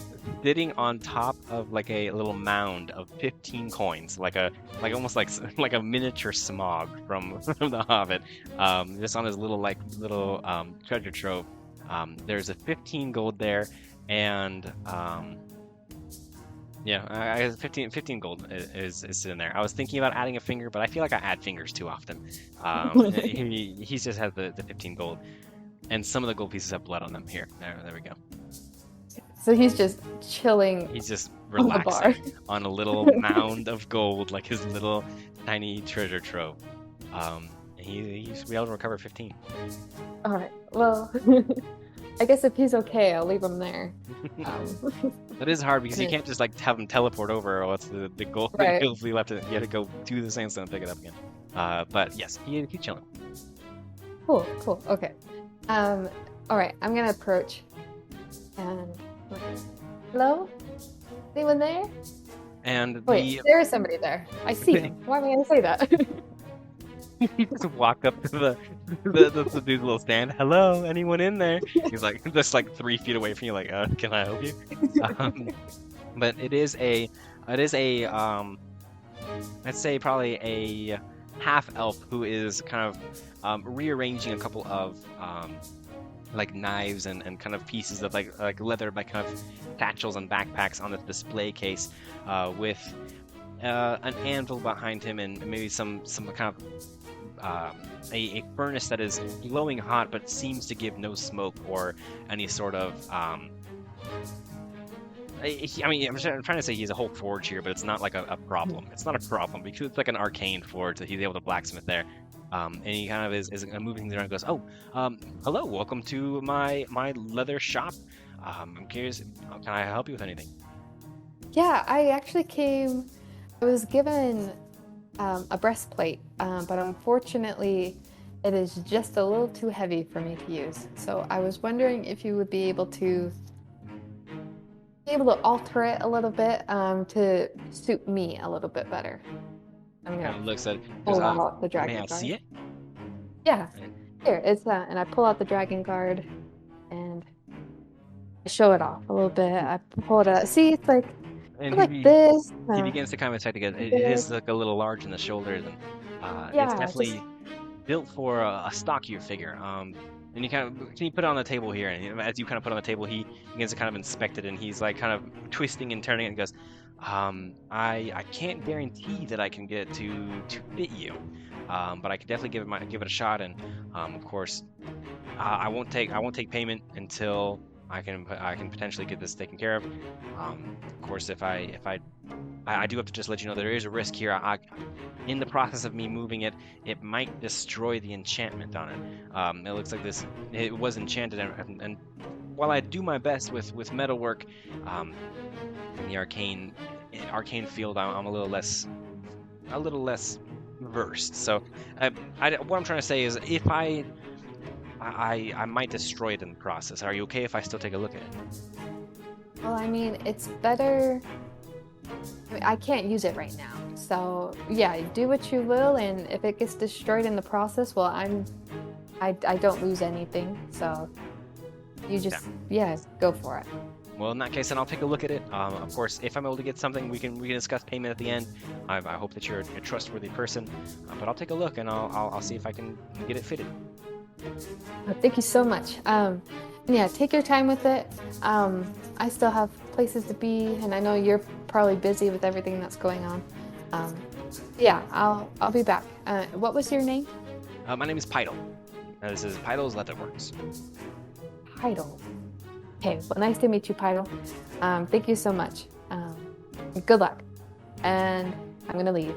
on top of like a little mound of 15 coins, like almost like a miniature Smog from The Hobbit. Just on his little treasure trove. There's a 15 gold there, and I guess 15 gold is sitting there. I was thinking about adding a finger, but I feel like I add fingers too often. He just has the 15 gold, and some of the gold pieces have blood on them. Here, there we go. So he's just chilling. He's just On the relaxing on a little mound of gold, like his little tiny treasure trove. He's be able to recover 15. All right. Well, I guess if he's okay, I'll leave him there. That is hard because you Okay. can't just like have him teleport over, or else the gold Right. will be left. You have to go to the sandstone and pick it up again. But yes, he's chilling. Cool. Okay. All right. I'm gonna approach. And hello? Anyone there? And Wait, there is somebody there. I see him. Why am I gonna say that? you just walk up to the dude's little stand. Hello, anyone in there? He's like just like 3 feet away from you. Like, can I help you? But it is a It is a I'd say probably a half elf who is kind of rearranging a couple of like knives and kind of pieces of like leather, like kind of satchels and backpacks on the display case, with an anvil behind him and maybe some kind of a furnace that is glowing hot but seems to give no smoke or any sort of I mean, I'm trying to say he's a whole forge here, but it's not like a problem. It's not a problem because it's like an arcane forge that he's able to blacksmith there. And he kind of is moving things around and goes, "Oh, hello, welcome to my leather shop. I'm curious, can I help you with anything?" Yeah, I actually came. I was given a breastplate, but unfortunately, it is just a little too heavy for me to use. So I was wondering if you would be able to alter it a little bit to suit me a little bit better. I'm Kind of gonna looks at pull goes, out the "May dragon I guard. see it?" Yeah, And, here it's and I pull out the dragon guard and I show it off a little bit. I pull it out. See, it's like and like this. he begins to kind of inspect again. It This. is like a little large in the shoulders, and it's Yeah, just definitely built for a stockier figure. And you kind of can you put it on the table here? And as you kind of put it on the table, he begins to kind of inspect it, and he's like kind of twisting and turning it, and goes, I can't guarantee that I can get it to fit you, but I can definitely give it a shot. And of course, I won't take payment until I can potentially get this taken care of. Of course, if I do have to just let you know there is a risk here. In the process of me moving it, it might destroy the enchantment on it. It looks like it was enchanted, and while I do my best with metalwork, in the arcane field, I'm a little less versed. So, what I'm trying to say is, if I might destroy it in the process. Are you okay if I still take a look at it? well, I mean, it's better. I mean, I can't use it right now. So yeah, do what you will, and if it gets destroyed in the process, well, I don't lose anything. So you just go for it. Well, in that case, then I'll take a look at it. Of course, if I'm able to get something, we can discuss payment at the end. I hope that you're a trustworthy person, but I'll take a look and I'll see if I can get it fitted. Thank you so much. Yeah, take your time with it. I still have places to be, and I know you're probably busy with everything that's going on. Yeah, I'll be back. What was your name? My name is Pidal. This is Pidal's Leatherworks. Pidal. Okay, well, nice to meet you, Pidal. Thank you so much. Good luck. And I'm gonna leave.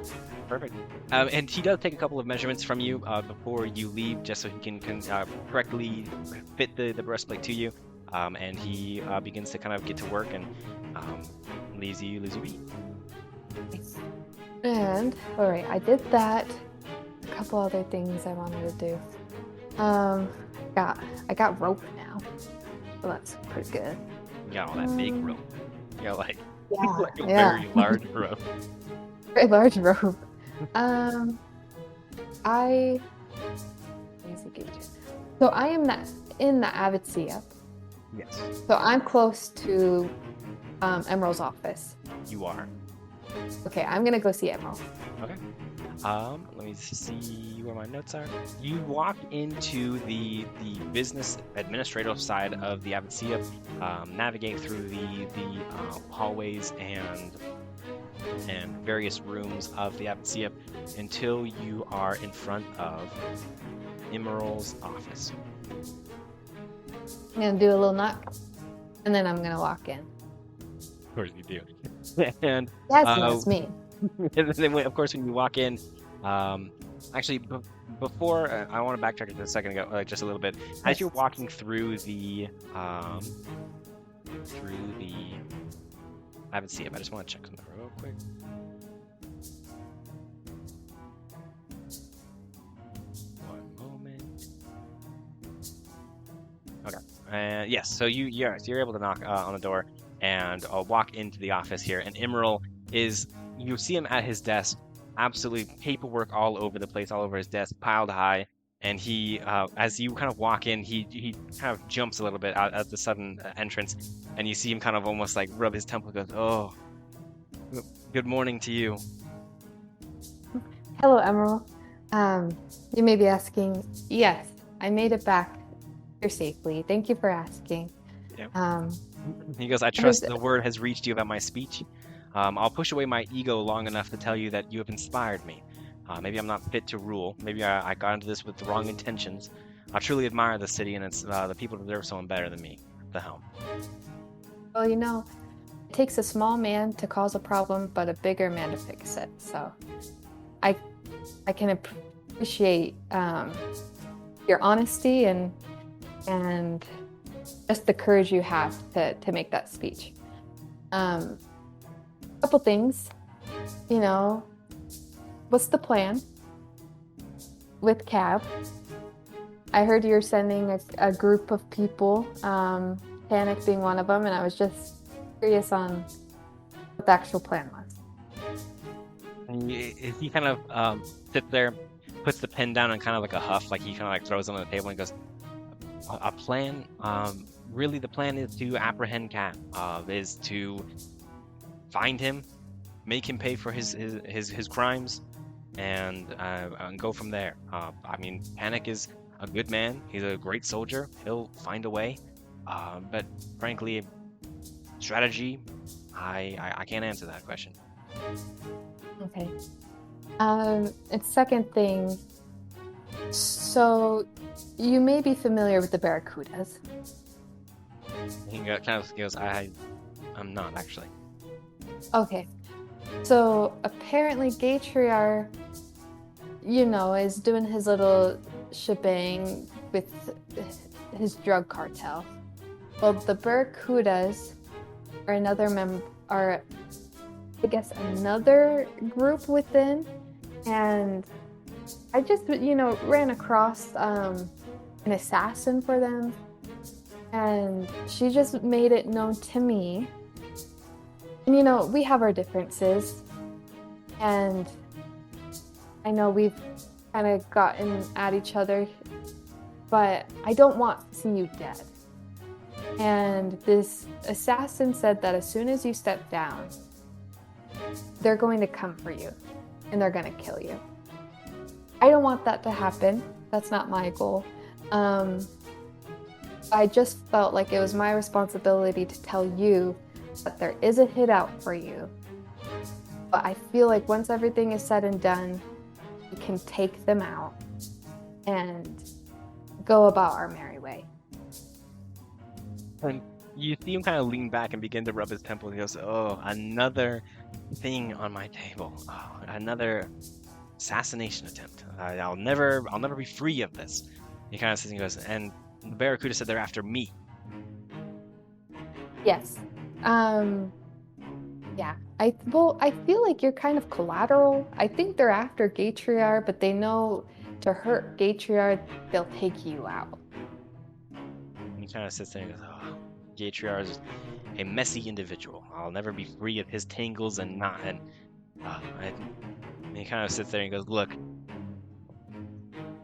Perfect. And he does take a couple of measurements from you before you leave, just so he can correctly fit the breastplate to you. And he begins to kind of get to work and leaves you be. And all right, I did that. A couple other things I wanted to do. I got rope now, so that's pretty good. You got all that big rope. You got like a Yeah. very large rope. Very large rope. So I am in the Avicia. Yes, So I'm close to Emerald's office. you are. Okay, I'm gonna go see Emerald. Okay. Let me see where my notes are. You walk into the business administrative side of the Avicia, navigate through the hallways and various rooms of the Avicia until you are in front of Emerald's office. I'm gonna do a little knock, and then I'm gonna walk in. Of course you do. And That's me. and then, of course, when you walk in, actually, before I want to backtrack just a second ago, just a little bit. As you're walking through the I haven't seen it, but I just want to check something real quick. One moment. Okay. Yes. So you're able to knock on the door and walk into the office here, and Emerald is. You see him at his desk, absolutely paperwork all over the place, all over his desk, piled high. And he, as you kind of walk in, he kind of jumps a little bit at the sudden entrance, and you see him kind of almost like rub his temple, and goes, "Oh, Good morning to you. Hello, Emerald. You may be asking. Yes, I made it back here safely. Thank you for asking. Yeah. Um, He goes, I trust the word has reached you about my speech. I'll push away my ego long enough to tell you that you have inspired me. Maybe I'm not fit to rule. Maybe I got into this with the wrong intentions. I truly admire the city, and it's the people deserve someone better than me at the helm. well, it takes a small man to cause a problem, but a bigger man to fix it. So, I can appreciate your honesty and just the courage you have to make that speech. Couple things, what's the plan with Cab? I heard you're sending a group of people, Panic being one of them, and I was just curious on what the actual plan was. And he kind of sits there, puts the pen down, and kind of like a huff, like he kind of like throws it on the table and goes, a plan? Really, the plan is to apprehend Cab, is to find him, make him pay for his crimes, and go from there. I mean, Panic is a good man. He's a great soldier. He'll find a way. But frankly, strategy, I can't answer that question. Okay. And second thing, so you may be familiar with the Barracudas. He kind of goes, I'm not actually. Okay. So apparently Gaytriar, is doing his little shebang with his drug cartel. Well, the Barracudas are another another group within, and I just ran across an assassin for them, and she just made it known to me. And we have our differences, and I know we've kind of gotten at each other, but I don't want to see you dead. And this assassin said that as soon as you step down, they're going to come for you, and they're going to kill you. I don't want that to happen. That's not my goal. I just felt like it was my responsibility to tell you that there is a hit out for you. But I feel like once everything is said and done, we can take them out and go about our merry way. And you see him kind of lean back and begin to rub his temple. He goes, "Oh, another thing on my table. Oh, another assassination attempt. I'll never be free of this." He kind of says, and he goes, "And the Barracuda said they're after me." Yes. Yeah. I feel like you're kind of collateral. I think they're after Gaytriar, but they know to hurt Gaytriar, they'll take you out. And he kind of sits there and goes, "Oh, Gaytriar is a messy individual. I'll never be free of his tangles and not." And he kind of sits there and goes, "Look,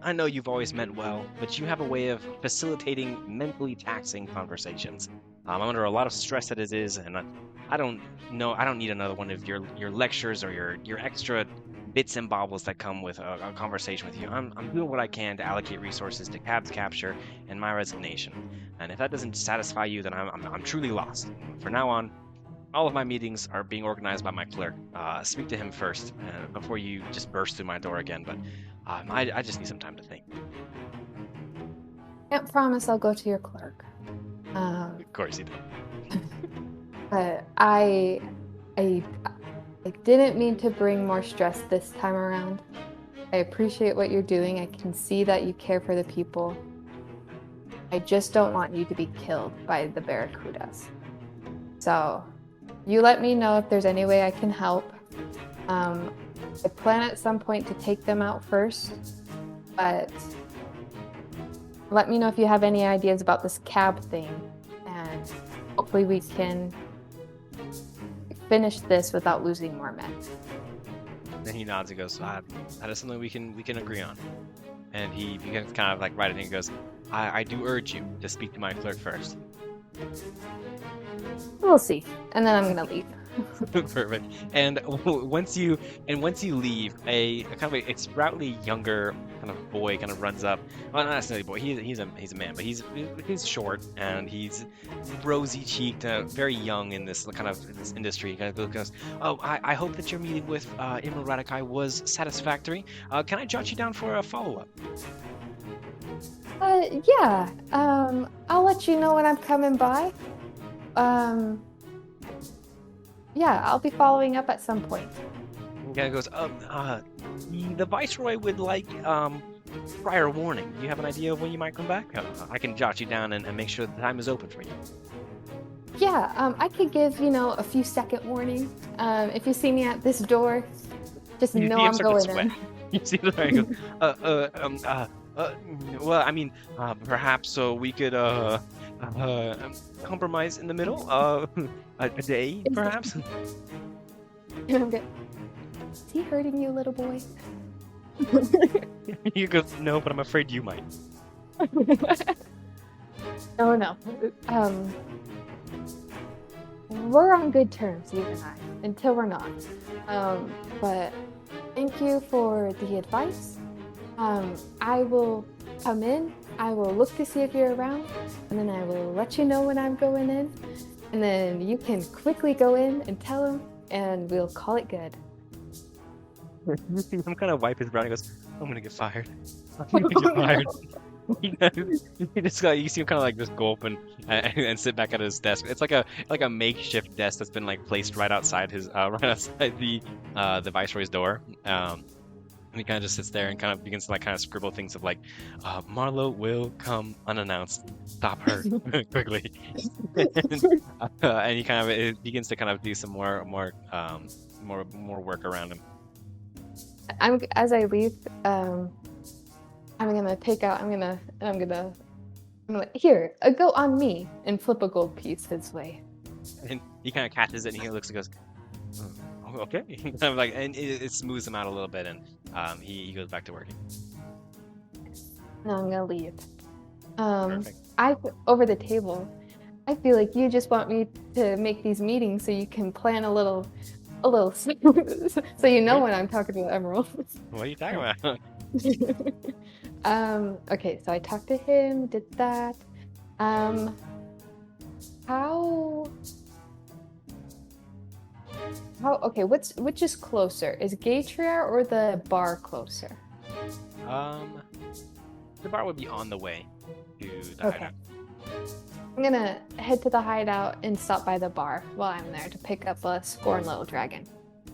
I know you've always meant well, but you have a way of facilitating mentally taxing conversations. I'm under a lot of stress as it is, and I don't need another one of your lectures or your extra bits and bobbles that come with a conversation with you. I'm doing what I can to allocate resources to Cab's capture and my resignation. And if that doesn't satisfy you, then I'm truly lost. From now on, all of my meetings are being organized by my clerk. Speak to him first before you just burst through my door again. But I just need some time to think." Can't promise I'll go to your clerk. Of course he did. But I didn't mean to bring more stress this time around. I appreciate what you're doing. I can see that you care for the people. I just don't want you to be killed by the Barracudas. So, you let me know if there's any way I can help. I plan at some point to take them out first, but let me know if you have any ideas about this Cab thing, and hopefully we can finish this without losing more men. Then he nods and goes, "That is something we can agree on." And he begins kind of like writing and goes, I do urge you to speak to my clerk first." We'll see. And then I'm gonna leave. Perfect. And once you leave, a kind of a sproutly younger kind of boy kind of runs up. Well, not necessarily boy. He's a man, but he's short and he's rosy cheeked, very young in this kind of this industry. He kind of goes, "Oh, I hope that your meeting with Imra Radakai was satisfactory. Can I jot you down for a follow up?" Yeah. I'll let you know when I'm coming by. Yeah, I'll be following up at some point. He kind of goes, the Viceroy would like prior warning. Do you have an idea of when you might come back? I can jot you down and make sure the time is open for you. Yeah, I could give, a few second warning. If you see me at this door, just know I'm going in. You see the guy goes, well, I mean, perhaps we could compromise in the middle, a day, perhaps. Is he hurting you, little boy? He goes, no, but I'm afraid you might. No. We're on good terms, you and I, until we're not. But thank you for the advice. I will come in, I will look to see if you're around, and then I will let you know when I'm going in, and then you can quickly go in and tell him, and we'll call it good. You see him kind of wipe his brow and he goes, I'm gonna get fired. I'm gonna get fired. You see him kind of like just gulp and sit back at his desk. It's like a makeshift desk that's been like placed right outside the Viceroy's door. And he kind of just sits there and kind of begins to kind of scribble things of like, Marlowe will come unannounced. Stop her quickly. And he kind of begins to kind of do some more work around him. As I leave, I'm gonna take out. I'm gonna here. Go on me and flip a gold piece his way. And he kind of catches it and he looks and goes, okay. Kind of like, and it smooths him out a little bit, and he goes back to working. Now I'm gonna leave. Perfect. Over the table. I feel like you just want me to make these meetings so you can plan a little, so you know when I'm talking to Emerald. What are you talking about? Okay, so I talked to him, did that. Okay, which is closer? Is Gatria or the bar closer? The bar would be on the way to the hideout. I'm gonna head to the hideout and stop by the bar while I'm there to pick up a Scorn Little Dragon.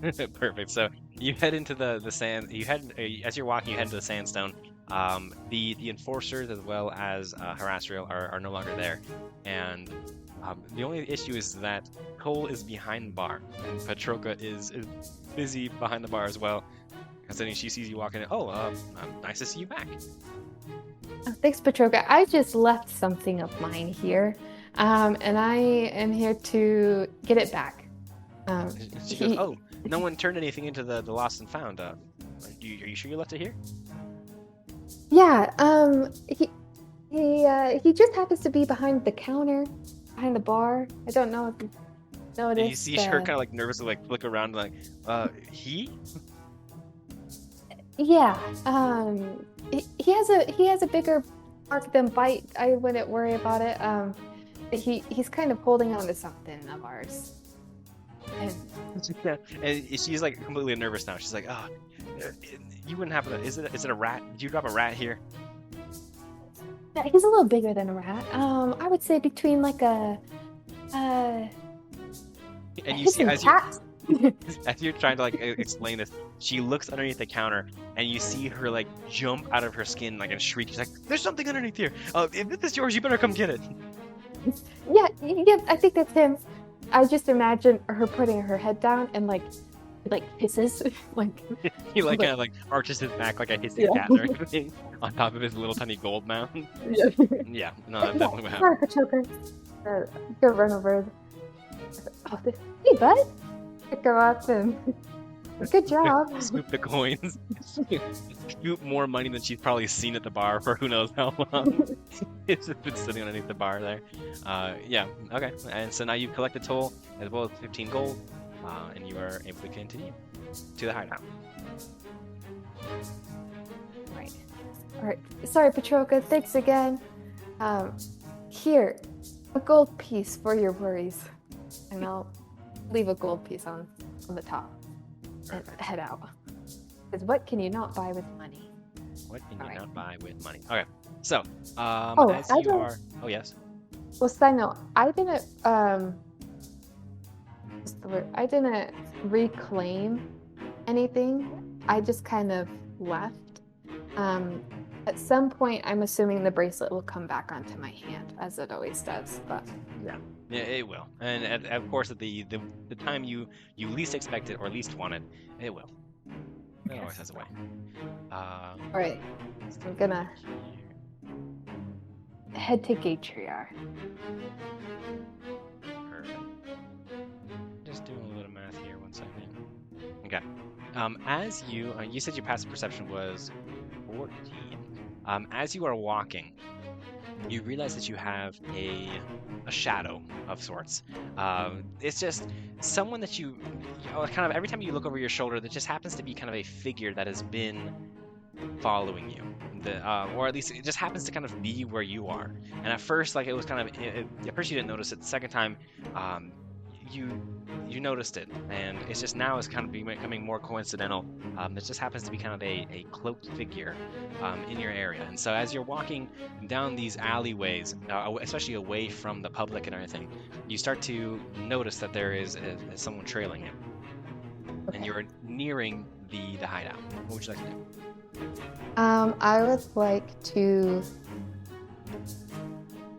Perfect. So you head into the sand. As you're walking, you head into the sandstone. The enforcers as well as Harassriel are no longer there, and the only issue is that Cole is behind the bar, and Petroka is busy behind the bar as well. Because then she sees you walking in. Nice to see you back. Oh, thanks, Petroka. I just left something of mine here, and I am here to get it back. She goes, no one turned anything into the lost and found. Are you sure you left it here? Yeah. He just happens to be behind the counter, behind the bar. I don't know if you noticed. And you see her kind of like nervously like flick around like, he? Yeah. He has a bigger mark than bite. I wouldn't worry about it. He's kind of holding on to something of ours. And she's like completely nervous now. She's like, you wouldn't happen to, is it a rat? Did you drop a rat here? Yeah, he's a little bigger than a rat. I would say between like a and you see as you're trying to like explain this, she looks underneath the counter and you see her like jump out of her skin like and shriek. She's like, "There's something underneath here. If this is yours, you better come get it." Yeah, I think that's him. I just imagine her putting her head down and like hisses like. He like kind of like arches his back like a hissing cat or anything on top of his little tiny gold mound. Yeah, no, that's definitely what happened. Sorry, go run over. Hey, bud. Pick her up and good job. Scoop the coins. Scoop more money than she's probably seen at the bar for who knows how long. It's just been sitting underneath the bar there. Yeah, okay. And so now you've collected toll as well as 15 gold. and you are able to continue to the hideout. Right. All right. Sorry, Petroka. Thanks again. Here, a gold piece for your worries, and I'll leave a gold piece on the top and head out. Because what can you not buy with money? What can you Alright. not buy with money? Okay, so Oh, as I you don't- are, oh yes, Well, side note, I didn't what's the word? I didn't reclaim anything. I just kind of left. At some point, I'm assuming the bracelet will come back onto my hand, as it always does. But yeah, it will, and of course at the time you least expect it or least want it, it will. It always has a way. all right, I'm gonna here. head to Gatriar. Perfect. Just doing a little bit of math here. 1 second. Okay. As you said your passive perception was 14. As you are walking, you realize that you have a shadow of sorts. It's just someone that you know, kind of every time you look over your shoulder, there just happens to be kind of a figure that has been following you. Or at least it just happens to kind of be where you are. And at first, like it was kind of, at first you didn't notice it. The second time, you noticed it, and it's just now it's kind of becoming more coincidental. It just happens to be kind of a cloaked figure in your area. And so as you're walking down these alleyways, especially away from the public and everything, you start to notice that there is someone trailing you, and you're nearing the hideout. What would you like to do? I would like to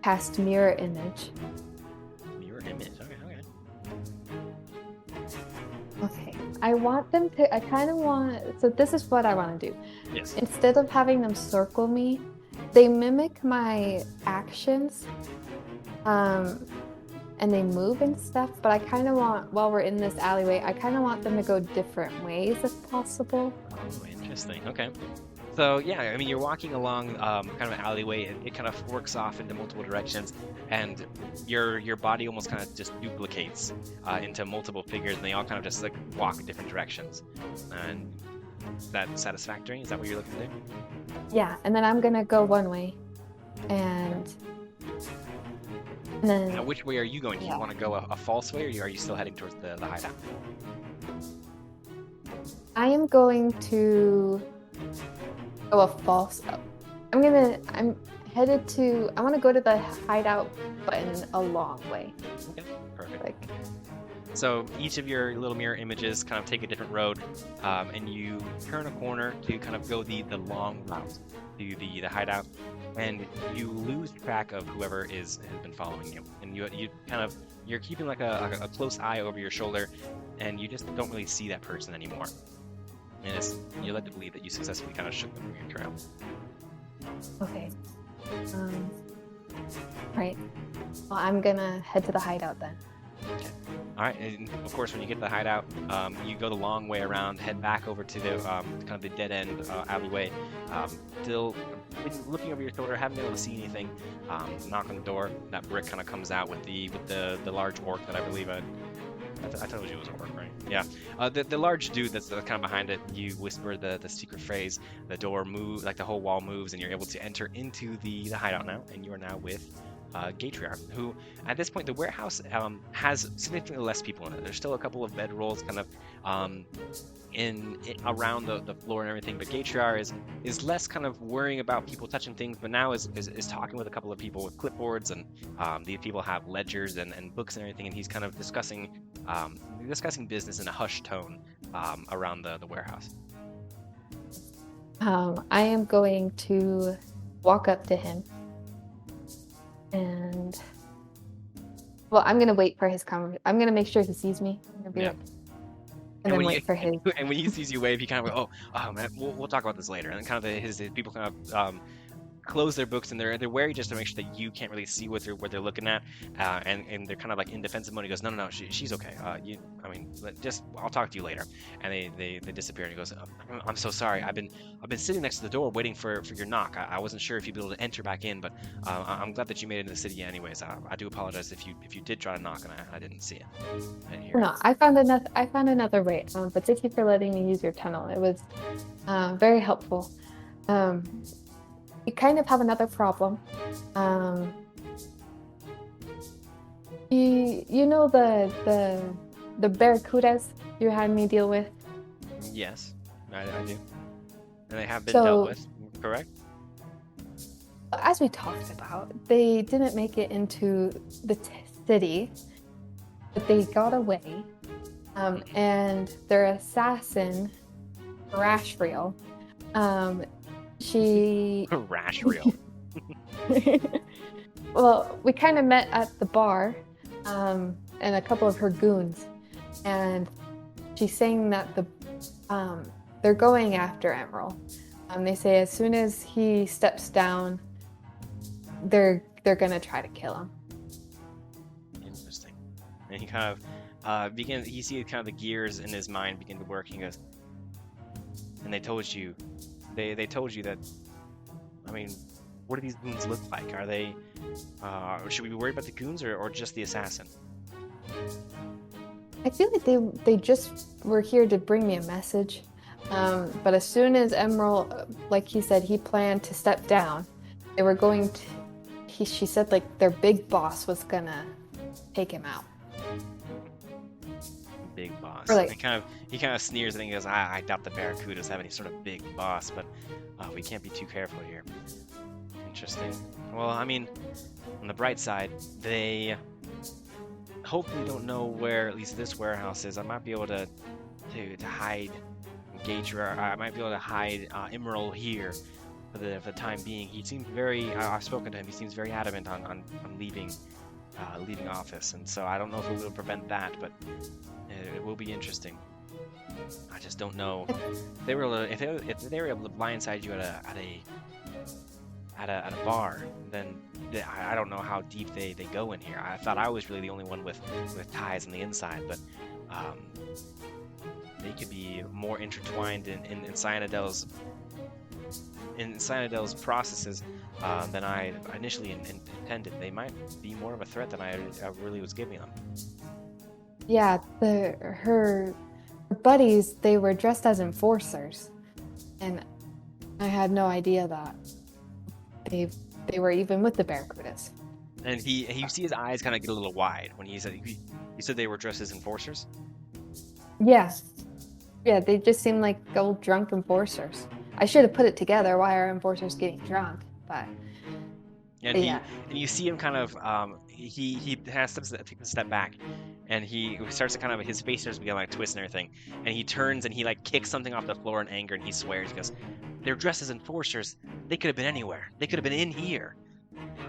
cast mirror image. Mirror image. Okay. Okay. I want them to. I kind of want. So this is what I want to do. Yes. Instead of having them circle me, they mimic my actions. And they move and stuff. But I kind of want, while we're in this alleyway, I kind of want them to go different ways if possible. Oh, interesting. Okay. So yeah, I mean, you're walking along kind of an alleyway, and it kind of forks off into multiple directions, and your body almost kind of just duplicates into multiple figures, and they all kind of just like walk in different directions. And is that satisfactory? Is that what you're looking to do? Yeah, and then I'm gonna go one way, and then Now, which way are you going? Do Yeah. you want to go a false way, or are you still heading towards the hideout? I am going to go a false. I'm headed to. I want to go to the hideout, but in a long way. Okay, perfect. Like, So each of your little mirror images kind of take a different road, and you turn a corner to kind of go the long route to the hideout, and you lose track of whoever has been following you, and you're keeping like a close eye over your shoulder, and you just don't really see that person anymore. And you're led to believe that you successfully kind of shook them from your trail. okay. Right. Well, I'm gonna head to the hideout then. All right, and of course, when you get to the hideout, you go the long way around, head back over to the kind of the dead end alleyway. Still looking over your shoulder, haven't been able to see anything. Knock on the door. That brick kind of comes out with the large orc that I believe I told you it was an orc, right? Yeah. The large dude that's kind of behind it. You whisper the secret phrase. The door moves, like the whole wall moves, and you're able to enter into the hideout now. And you are now with Gatriar, who at this point the warehouse has significantly less people in it. There's still a couple of bedrolls kind of around the floor and everything, but Gatriar is less kind of worrying about people touching things, but now is talking with a couple of people with clipboards, and these people have ledgers and books and everything, and he's kind of discussing business in a hushed tone around the warehouse. I am going to walk up to him, and I'm gonna wait for his conversation. I'm gonna make sure he sees me. I'm gonna be Yeah. like, and then when wait for his. And when he sees you wave, he kind of goes, oh man, we'll talk about this later. And kind of his people kind of close their books, and they're wary just to make sure that you can't really see what they're looking at, and they're kind of like in defensive mode. He goes, no, she's okay. I'll talk to you later. And they disappear. And he goes, I'm so sorry. I've been sitting next to the door waiting for your knock. I wasn't sure if you'd be able to enter back in, but I'm glad that you made it into the city anyways. I do apologize if you did try to knock and I didn't see it. I didn't hear No, I found another way. But thank you for letting me use your tunnel. It was very helpful. We kind of have another problem. You know the barracudas you had me deal with? Yes, I do. And they have been So- dealt with, correct? As we talked about, they didn't make it into the city, but they got away. And their assassin, Rashriel, she Rash reel. well, we kind of met at the bar, and a couple of her goons, and she's saying that they're going after Emerald. They say as soon as he steps down, they're gonna try to kill him. Interesting. And he kind of he sees kind of the gears in his mind begin to work. He goes, and they told you that. I mean, what do these goons look like? Are they? Should we be worried about the goons or just the assassin? I feel like they just were here to bring me a message. But as soon as Emerald, like he said, he planned to step down, they were going to. She said like their big boss was gonna take him out. Big boss. Or like- He kind of sneers and he goes, I doubt the Barracudas have any sort of big boss, but we can't be too careful here. Interesting. Well, I mean, on the bright side, they hopefully don't know where at least this warehouse is. I might be able to hide Gager. I might be able to hide Emerald here for the time being. He seems very. I've spoken to him. He seems very adamant on leaving office, and so I don't know if we'll be able to prevent that, but it will be interesting. I just don't know if they were able to blindside you at a bar, then I don't know how deep they go in here. I thought I was really the only one with ties on the inside, but they could be more intertwined in Cyanodel's processes than I initially intended. They might be more of a threat than I really was giving them. Yeah, her buddies, they were dressed as enforcers, and I had no idea that they were even with the Barracudas. And you see his eyes kind of get a little wide when he said they were dressed as enforcers. Yeah, they just seemed like old drunk enforcers. I should have put it together. Why are enforcers getting drunk? But And yeah. you see him kind of he has takes a step back, and he starts to kind of his face starts to begin like twist and everything, and he turns and he like kicks something off the floor in anger, and he swears. He goes, "They're dressed as enforcers. They could have been anywhere. They could have been in here.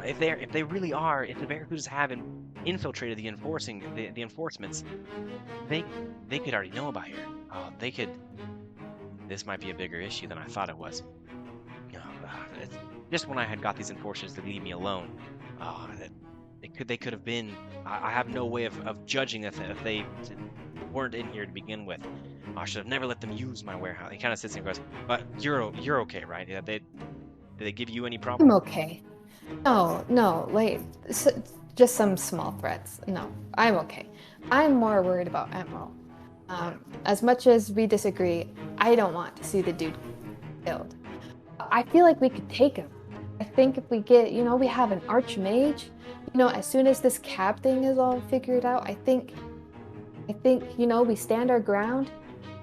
If the Barracudas have infiltrated the enforcements, they could already know about here. They could. This might be a bigger issue than I thought it was. Just when I had got these enforcers to leave me alone, they could have been. I have no way of judging if they weren't in here to begin with. I should have never let them use my warehouse." He kind of sits there and goes, "But you're okay, right? Yeah, did they give you any problem?" I'm okay. No, like just some small threats. No, I'm okay. I'm more worried about Emerald. As much as we disagree, I don't want to see the dude killed. I feel like we could take him. I think if we get, we have an archmage. As soon as this cab thing is all figured out, I think, we stand our ground,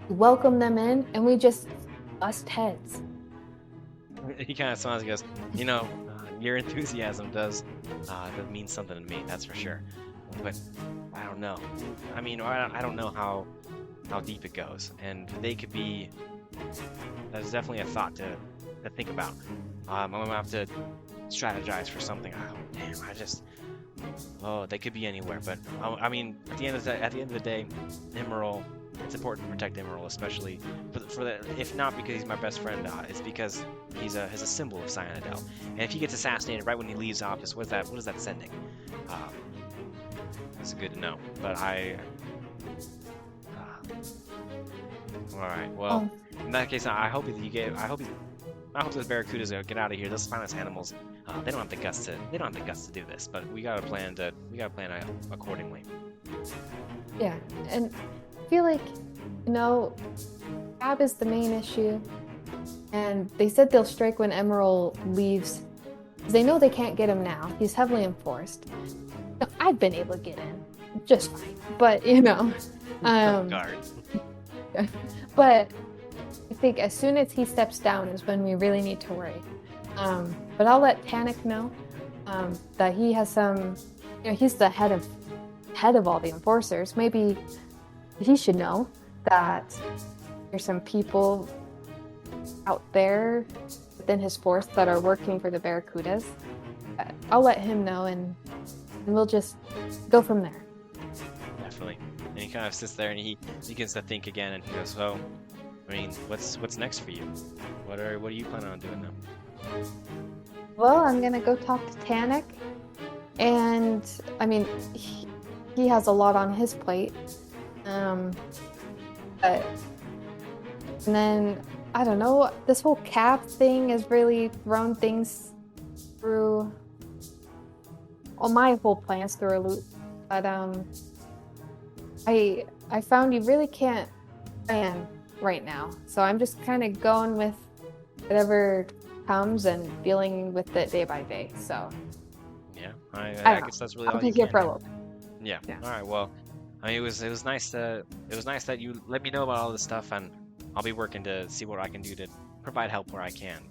we welcome them in, and we just bust heads. He kind of smiles and goes, your enthusiasm does mean something to me, that's for sure. But I don't know. I mean, I don't know how deep it goes, and they could be. That's definitely a thought to think about. I'm gonna have to strategize for something. They could be anywhere. But I mean, at the end of the day, Emerald, it's important to protect Emerald, especially for the if not because he's my best friend, it's because he's a symbol of Cyanidel. And if he gets assassinated right when he leaves office, what is that sending? It's good to know. But all right. Well, in that case, I hope those barracudas get out of here. Those spineless animals, they don't have the guts to do this. But we gotta plan accordingly. Yeah, and I feel like, Crab is the main issue, and they said they'll strike when Emerald leaves. They know they can't get him now. He's heavily enforced. I've been able to get in just fine, but Guard. But I think as soon as he steps down is when we really need to worry. But I'll let Tannic know that he has some. He's the head of all the enforcers. Maybe he should know that there's some people out there within his force that are working for the Barracudas. I'll let him know, and we'll just go from there. Definitely. And he kind of sits there and he begins to think again, and he goes, "So, I mean, what's next for you? What are you planning on doing now?" Well, I'm gonna go talk to Tannic, and I mean, he has a lot on his plate. But and then I don't know. This whole cap thing has really thrown things through. Well, my whole plans through a loop. But I found you really can't plan right now. So I'm just kind of going with whatever comes and dealing with it day by day. So yeah, I guess that's really all I'll be you here can for a do. little bit. Yeah. Yeah. All right. Well, I mean, it was nice that you let me know about all this stuff, and I'll be working to see what I can do to provide help where I can.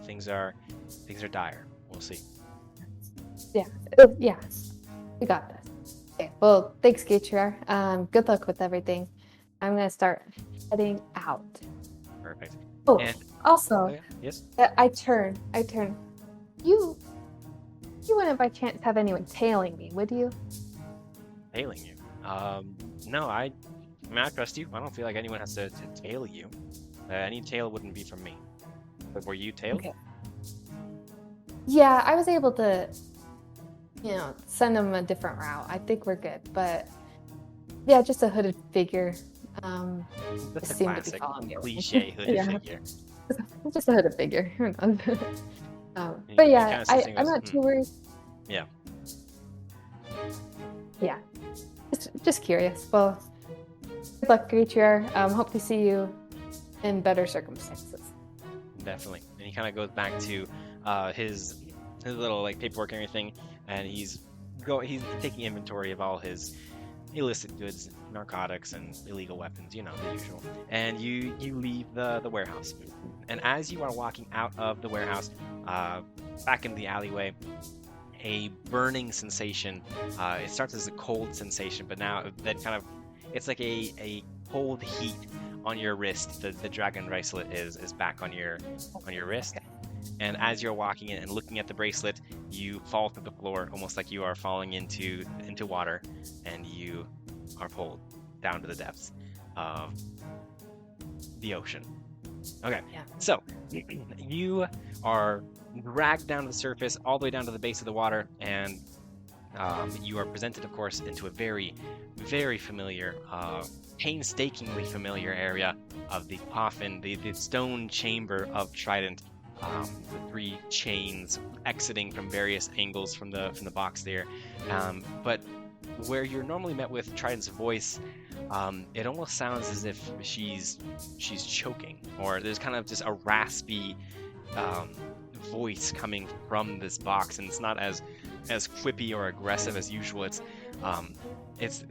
Things are dire. We'll see. Yeah. Yeah. We got this. Okay. Well, thanks, Gatriar. Good luck with everything. I'm gonna start heading out. Perfect. Oh, And also, yeah, yes, I turn. You wouldn't by chance have anyone tailing me, would you? tailing you. No, I trust you. I don't feel like anyone has to tail you. Any tail wouldn't be from me. But were you tailed? Okay. Yeah, I was able to, send them a different route. I think we're good, but yeah, just a hooded figure. That's a seemed to be classic following you. cliche hooded Yeah. figure. Just a hooded figure. You But kinda yeah, sits there and I'm goes, not too worried. Yeah. Yeah, just curious. Well, good luck, Gatriar. Hope to see you in better circumstances. Definitely. And he kind of goes back to his little paperwork and everything, and he's taking inventory of all his illicit goods, narcotics, and illegal weapons. The usual. And you leave the warehouse, and as you are walking out of the warehouse, back into the alleyway, a burning sensation. It starts as a cold sensation, but now that kind of it's like a cold heat on your wrist. The dragon bracelet is back on your wrist, and as you're walking in and looking at the bracelet, you fall to the floor almost like you are falling into water, and you are pulled down to the depths of the ocean. Okay, Yeah. so you are dragged down to the surface, all the way down to the base of the water, and you are presented, of course, into a very, very familiar, painstakingly familiar area of the coffin, the stone chamber of Trident, the 3 chains exiting from various angles from the box there. But where you're normally met with Trident's voice, it almost sounds as if she's choking, or there's kind of just a raspy voice coming from this box, and it's not as quippy or aggressive as usual. It's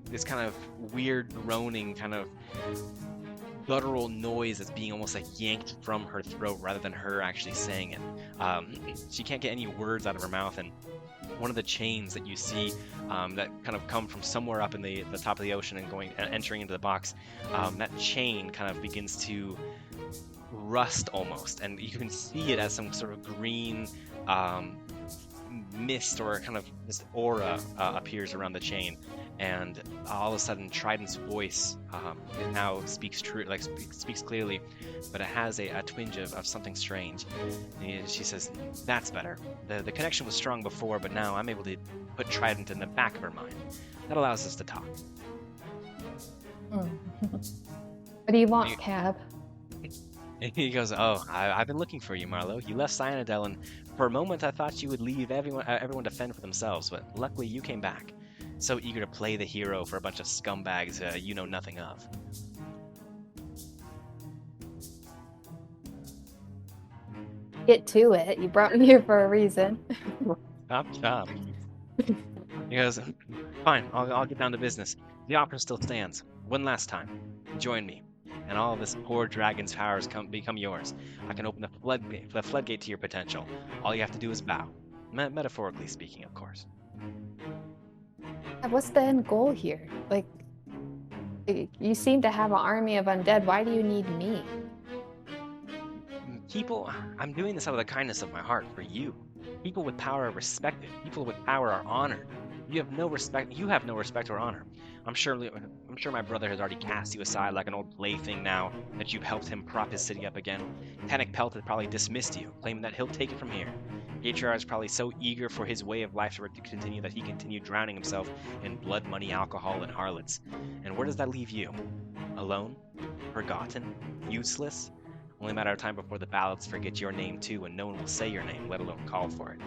this kind of weird groaning, kind of guttural noise that's being almost like yanked from her throat rather than her actually saying it. She can't get any words out of her mouth, and one of the chains that you see that kind of come from somewhere up in the top of the ocean and entering into the box, that chain kind of begins to rust almost, and you can see it as some sort of green mist or kind of this aura appears around the chain, and all of a sudden Trident's voice it now speaks true, like speaks clearly, but it has a twinge of something strange. And she says, "That's better. The connection was strong before, but now I'm able to put Trident in the back of her mind. That allows us to talk." What do you want, Cab? And he goes, "Oh, I've been looking for you, Marlowe. You left Cyanidel, and for a moment I thought you would leave everyone to fend for themselves, but luckily you came back. So eager to play the hero for a bunch of scumbags you know nothing of." Get to it. You brought me here for a reason. Chop chop. He goes, "Fine, I'll get down to business. The offer still stands. One last time. Join me, and all of this poor dragon's powers become yours. I can open the floodgate to your potential. All you have to do is bow. Metaphorically speaking, of course." What's the end goal here? Like, you seem to have an army of undead. Why do you need me? People, I'm doing this out of the kindness of my heart for you. People with power are respected. People with power are honored. You have no respect or honor. I'm sure my brother has already cast you aside like an old plaything now that you've helped him prop his city up again. Panic Pelt has probably dismissed you, claiming that he'll take it from here. Patriarch is probably so eager for his way of life to continue that he continued drowning himself in blood money, alcohol, and harlots. And where does that leave you? Alone? Forgotten? Useless? Only a matter of time before the ballots forget your name too, and no one will say your name, let alone call for it.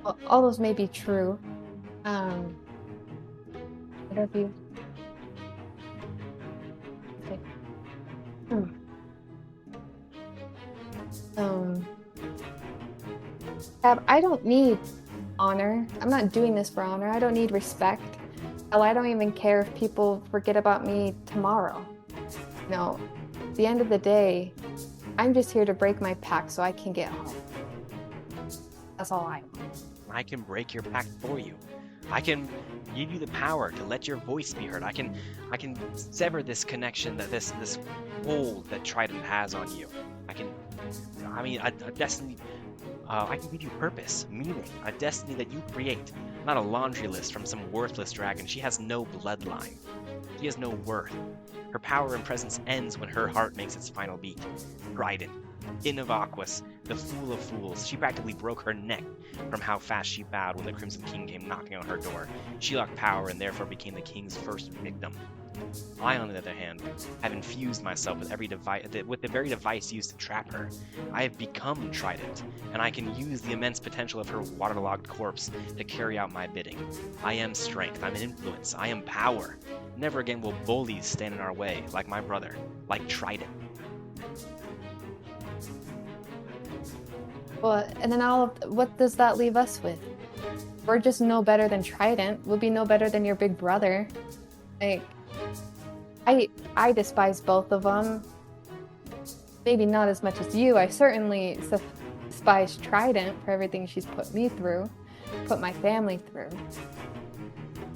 Well, all those may be true. What have you? Okay. I don't need honor. I'm not doing this for honor. I don't need respect. Hell, I don't even care if people forget about me tomorrow. No, at the end of the day, I'm just here to break my pact so I can get home. That's all I want. I can break your pact for you. I can give you the power to let your voice be heard. I can sever this connection, that this hold that Trident has on you. A destiny. I can give you purpose, meaning, a destiny that you create, not a laundry list from some worthless dragon. She has no bloodline. She has no worth. Her power and presence ends when her heart makes its final beat. Trident, Innovaquous, the fool of fools. She practically broke her neck from how fast she bowed when the Crimson King came knocking on her door. She lacked power and therefore became the king's first victim. I, on the other hand, have infused myself with the very device used to trap her. I have become Trident, and I can use the immense potential of her waterlogged corpse to carry out my bidding. I am strength, I'm an influence, I am power. Never again will bullies stand in our way, like my brother, like Trident. Well, and then what does that leave us with? We're just no better than Trident. We'll be no better than your big brother. Like, I despise both of them. Maybe not as much as you. I certainly despise Trident for everything she's put me through, put my family through.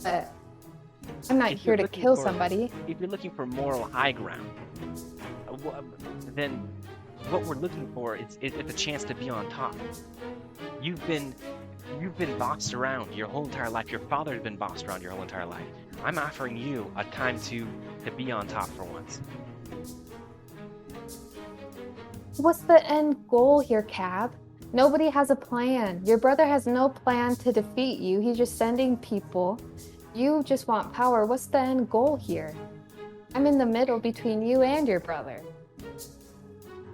But I'm not here to kill somebody. If you're looking for moral high ground, then what we're looking for is a chance to be on top. You've been bossed around your whole entire life. Your father's been bossed around your whole entire life. I'm offering you a time to be on top for once. What's the end goal here, Cab? Nobody has a plan. Your brother has no plan to defeat you. He's just sending people. You just want power. What's the end goal here? I'm in the middle between you and your brother.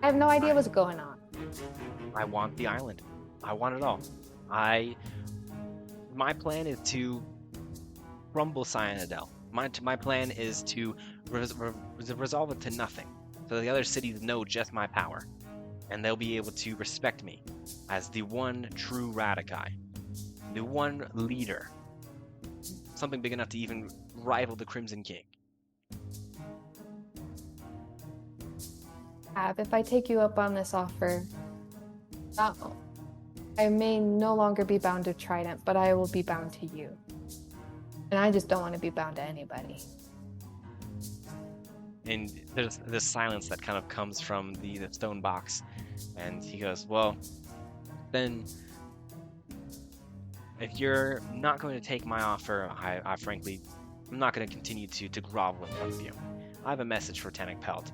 I have no idea what's going on. I want the island. I want it all. My plan is to crumble Cyanidel. My plan is to resolve it to nothing, so the other cities know just my power, and they'll be able to respect me as the one true Radakai, the one leader, something big enough to even rival the Crimson King. If I take you up on this offer, I may no longer be bound to Trident, but I will be bound to you. And I just don't want to be bound to anybody. And there's this silence that kind of comes from the stone box, and he goes, "Well, then if you're not going to take my offer, I frankly, I'm not going to continue to grovel in front of you. I have a message for Tannic Pelt.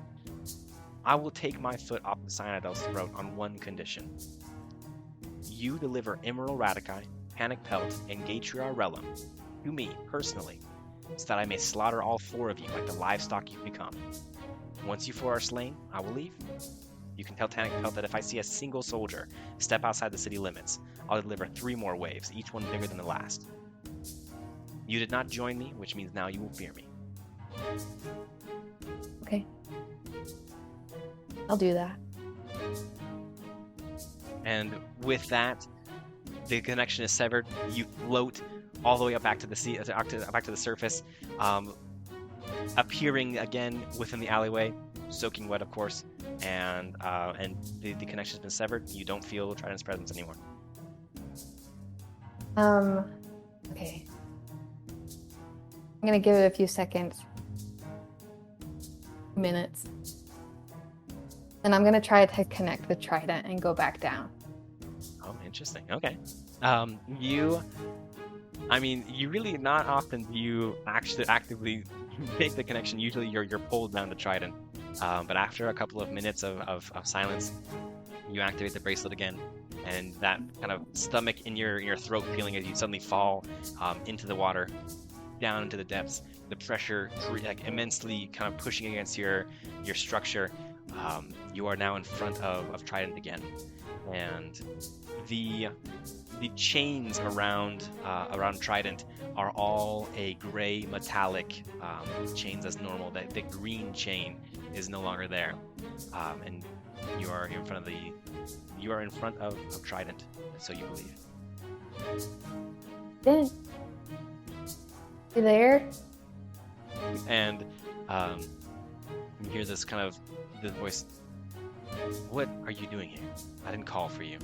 I will take my foot off the Cyanodel's throat on one condition. You deliver Emerald Radicae, Tannic Pelt, and Gatria Relum to me, personally, so that I may slaughter all 4 of you like the livestock you've become. Once you 4 are slain, I will leave. You can tell Tannic Pelt that if I see a single soldier step outside the city limits, I'll deliver 3 more waves, each one bigger than the last. You did not join me, which means now you will fear me. Okay. I'll do that. And with that, the connection is severed. You float all the way up back to the sea, back to the surface, appearing again within the alleyway, soaking wet, of course, and the connection's been severed. You don't feel Trident's presence anymore. Okay. I'm gonna give it a few seconds. Minutes. And I'm gonna try to connect with Trident and go back down. Oh, interesting. Okay. You really not often do you actually actively make the connection. Usually you're pulled down to Trident. But after a couple of minutes of silence, you activate the bracelet again, and that kind of stomach in your throat feeling as you suddenly fall into the water, down into the depths, the pressure like immensely kind of pushing against your structure. You are now in front of Trident again, and the chains around Trident are all a gray metallic chains as normal. The green chain is no longer there, and you are in front of Trident, so you believe. Then, you there? And you hear this voice. What are you doing here? I didn't call for you.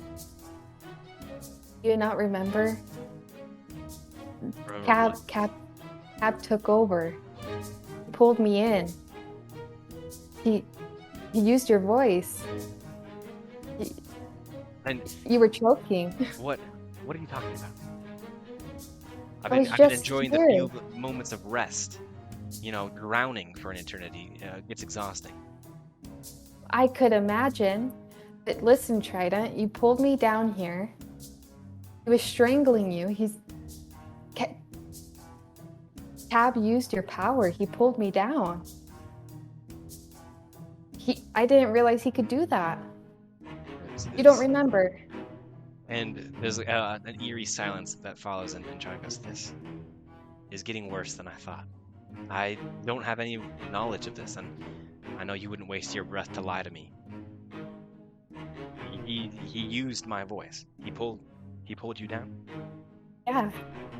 Do you not remember? Remember what? Cab took over. He pulled me in. He used your voice. And You were choking. what are you talking about? I've I been was just enjoying here. the few moments of rest. You know, drowning for an eternity gets exhausting. I could imagine. But listen, Trident, you pulled me down here. He was strangling you. Cab used your power. He pulled me down. I didn't realize he could do that. You don't remember. And there's an eerie silence that follows, and John goes, "This is getting worse than I thought. I don't have any knowledge of this, and I know you wouldn't waste your breath to lie to me. He used my voice. He pulled you down. Yeah,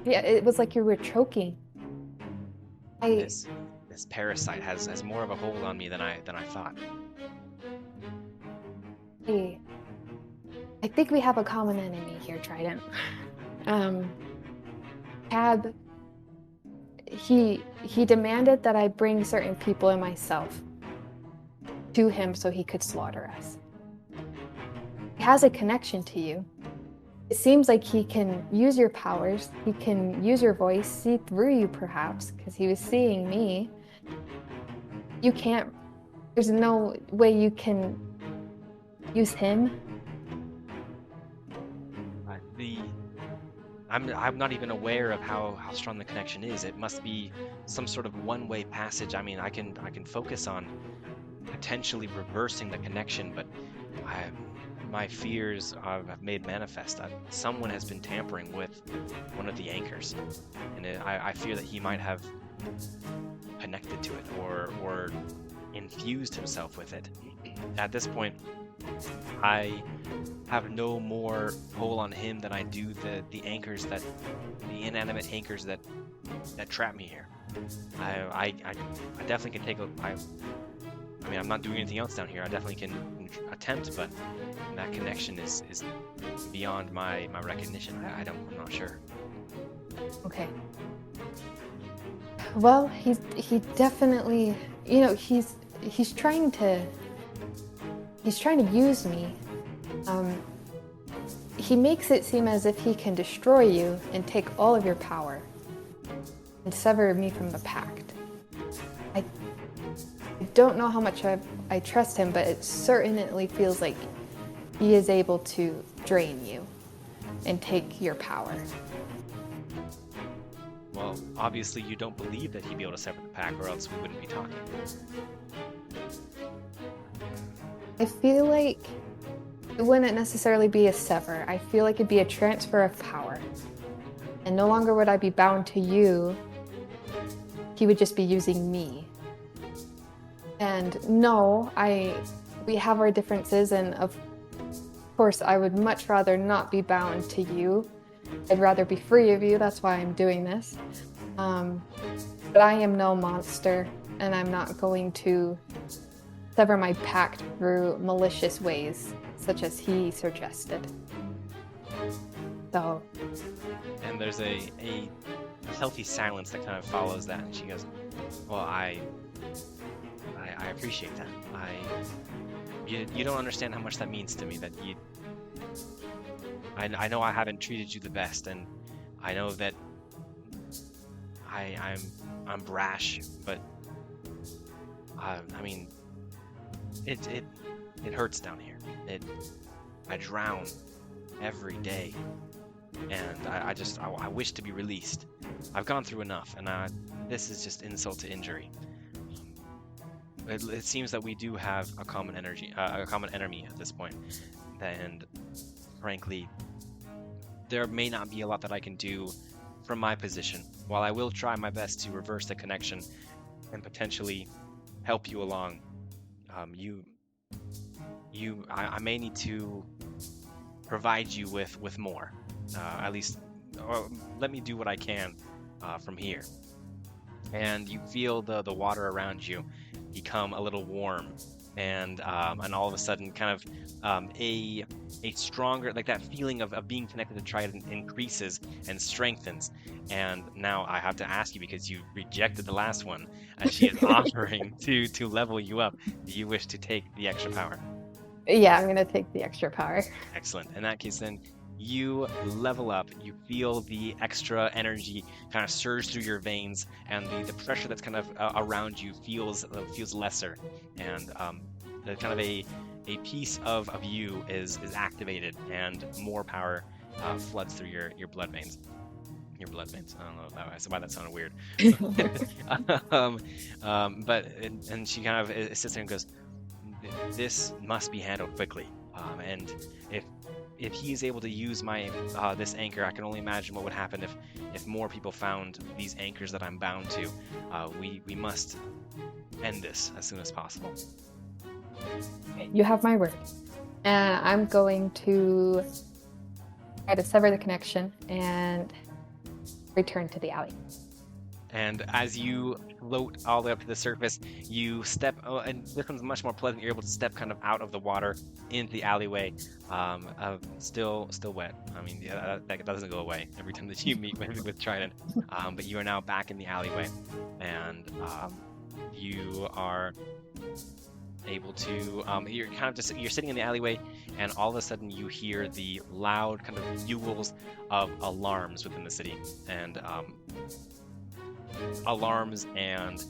it was like you were choking. This parasite has more of a hold on me than I thought. I think we have a common enemy here, Trident. Cab, he demanded that I bring certain people and myself to him so he could slaughter us. He has a connection to you. It seems like he can use your powers, he can use your voice, see through you perhaps, because he was seeing me. You can't, there's no way you can use him. I'm not even aware of how strong the connection is. It must be some sort of one-way passage. I mean, I can focus on potentially reversing the connection, but my fears have made manifest. Someone has been tampering with one of the anchors, and I fear that he might have connected to it or infused himself with it. At this point, I have no more pull on him than I do the anchors the inanimate anchors that trap me here. I definitely can take I mean, I'm not doing anything else down here. I definitely can attempt, but that connection is beyond my recognition. I'm not sure. Okay. Well, he definitely, he's trying to use me. he makes it seem as if he can destroy you and take all of your power and sever me from the pact. I don't know how much I trust him, but it certainly feels like he is able to drain you and take your power. Well, obviously you don't believe that he'd be able to sever the pack, or else we wouldn't be talking. I feel like it wouldn't necessarily be a sever. I feel like it'd be a transfer of power. And no longer would I be bound to you. He would just be using me. And no, we have our differences, and of course I would much rather not be bound to you. I'd rather be free of you, that's why I'm doing this. But I am no monster, and I'm not going to sever my pact through malicious ways, such as he suggested. So. And there's a healthy silence that kind of follows that, and she goes, well, I appreciate that. You don't understand how much that means to me, that I know I haven't treated you the best, and I know that I'm brash, but I mean, it hurts down here. I drown every day, and I wish to be released. I've gone through enough, and this is just insult to injury. It seems that we do have a common enemy at this point, and frankly, there may not be a lot that I can do from my position. While I will try my best to reverse the connection and potentially help you along, I may need to provide you with more, at least, or let me do what I can from here. And you feel the water around you become a little warm, and all of a sudden kind of a stronger, like that feeling of being connected to Trident increases and strengthens. And now I have to ask you, because you rejected the last one, as she is offering to level you up. Do you wish to take the extra power? Yeah, I'm gonna take the extra power. Excellent. In that case, then you level up. You feel the extra energy kind of surge through your veins, and the pressure that's kind of around you feels lesser, and the kind of a piece of you is activated, and more power floods through your blood veins. Your blood veins. I don't know why that sounded weird. But she kind of sits there and goes, "This must be handled quickly." And if he's able to use my this anchor, I can only imagine what would happen if more people found these anchors that I'm bound to. We must end this as soon as possible. You have my word. And I'm going to try to sever the connection and return to the alley. And as you float all the way up to the surface, you step, and this one's much more pleasant. You're able to step kind of out of the water into the alleyway, still wet. I mean, yeah, that doesn't go away every time that you meet with Trident. But you are now back in the alleyway, and you are able to, you're kind of just, you're sitting in the alleyway, and all of a sudden you hear the loud kind of bugles of alarms within the city, and alarms and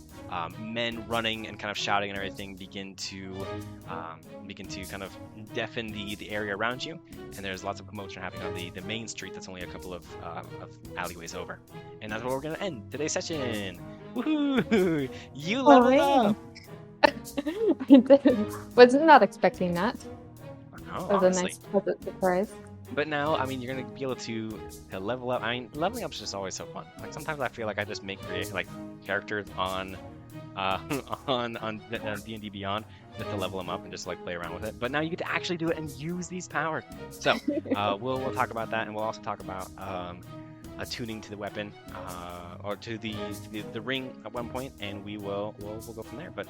men running and kind of shouting and everything begin to kind of deafen the area around you, and there's lots of commotion happening on the main street that's only a couple of alleyways over. And that's where we're going to end today's session. Woohoo! You leveled up! I did. Was not expecting that. Oh, That was honestly. a nice pleasant surprise. But now, I mean, you're gonna be able to level up. I mean, leveling up is just always so fun. Like sometimes I feel like I just make characters on D&D Beyond just to level them up and just like play around with it. But now you get to actually do it and use these powers. So we'll talk about that, and we'll also talk about attuning to the weapon or to the ring at one point, and we'll go from there. But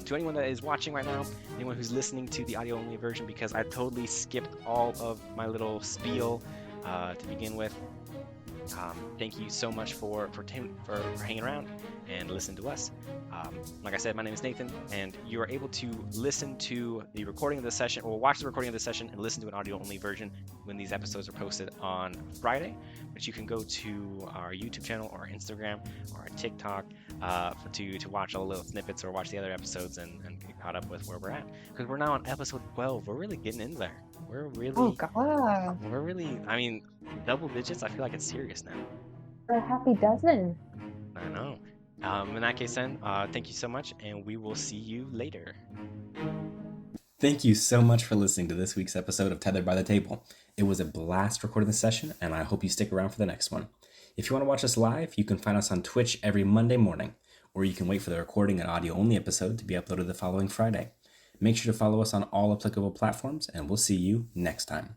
to anyone that is watching right now, anyone who's listening to the audio only version, because I totally skipped all of my little spiel to begin with, Thank you so much for hanging around and listening to us. Like I said, my name is Nathan, and you are able to listen to the recording of this session, or watch the recording of this session and listen to an audio-only version when these episodes are posted on Friday. But you can go to our YouTube channel or our Instagram or our TikTok to watch all the little snippets or watch the other episodes and get caught up with where we're at. Because we're now on episode 12. We're really getting in there. We're Oh really, God. we're really, I mean, double digits. I feel like it's serious now. For a happy dozen. I know. In that case, then, thank you so much, and we will see you later. Thank you so much for listening to this week's episode of Tethered by the Table. It was a blast recording this session, and I hope you stick around for the next one. If you want to watch us live, you can find us on Twitch every Monday morning, or you can wait for the recording and audio-only episode to be uploaded the following Friday. Make sure to follow us on all applicable platforms, and we'll see you next time.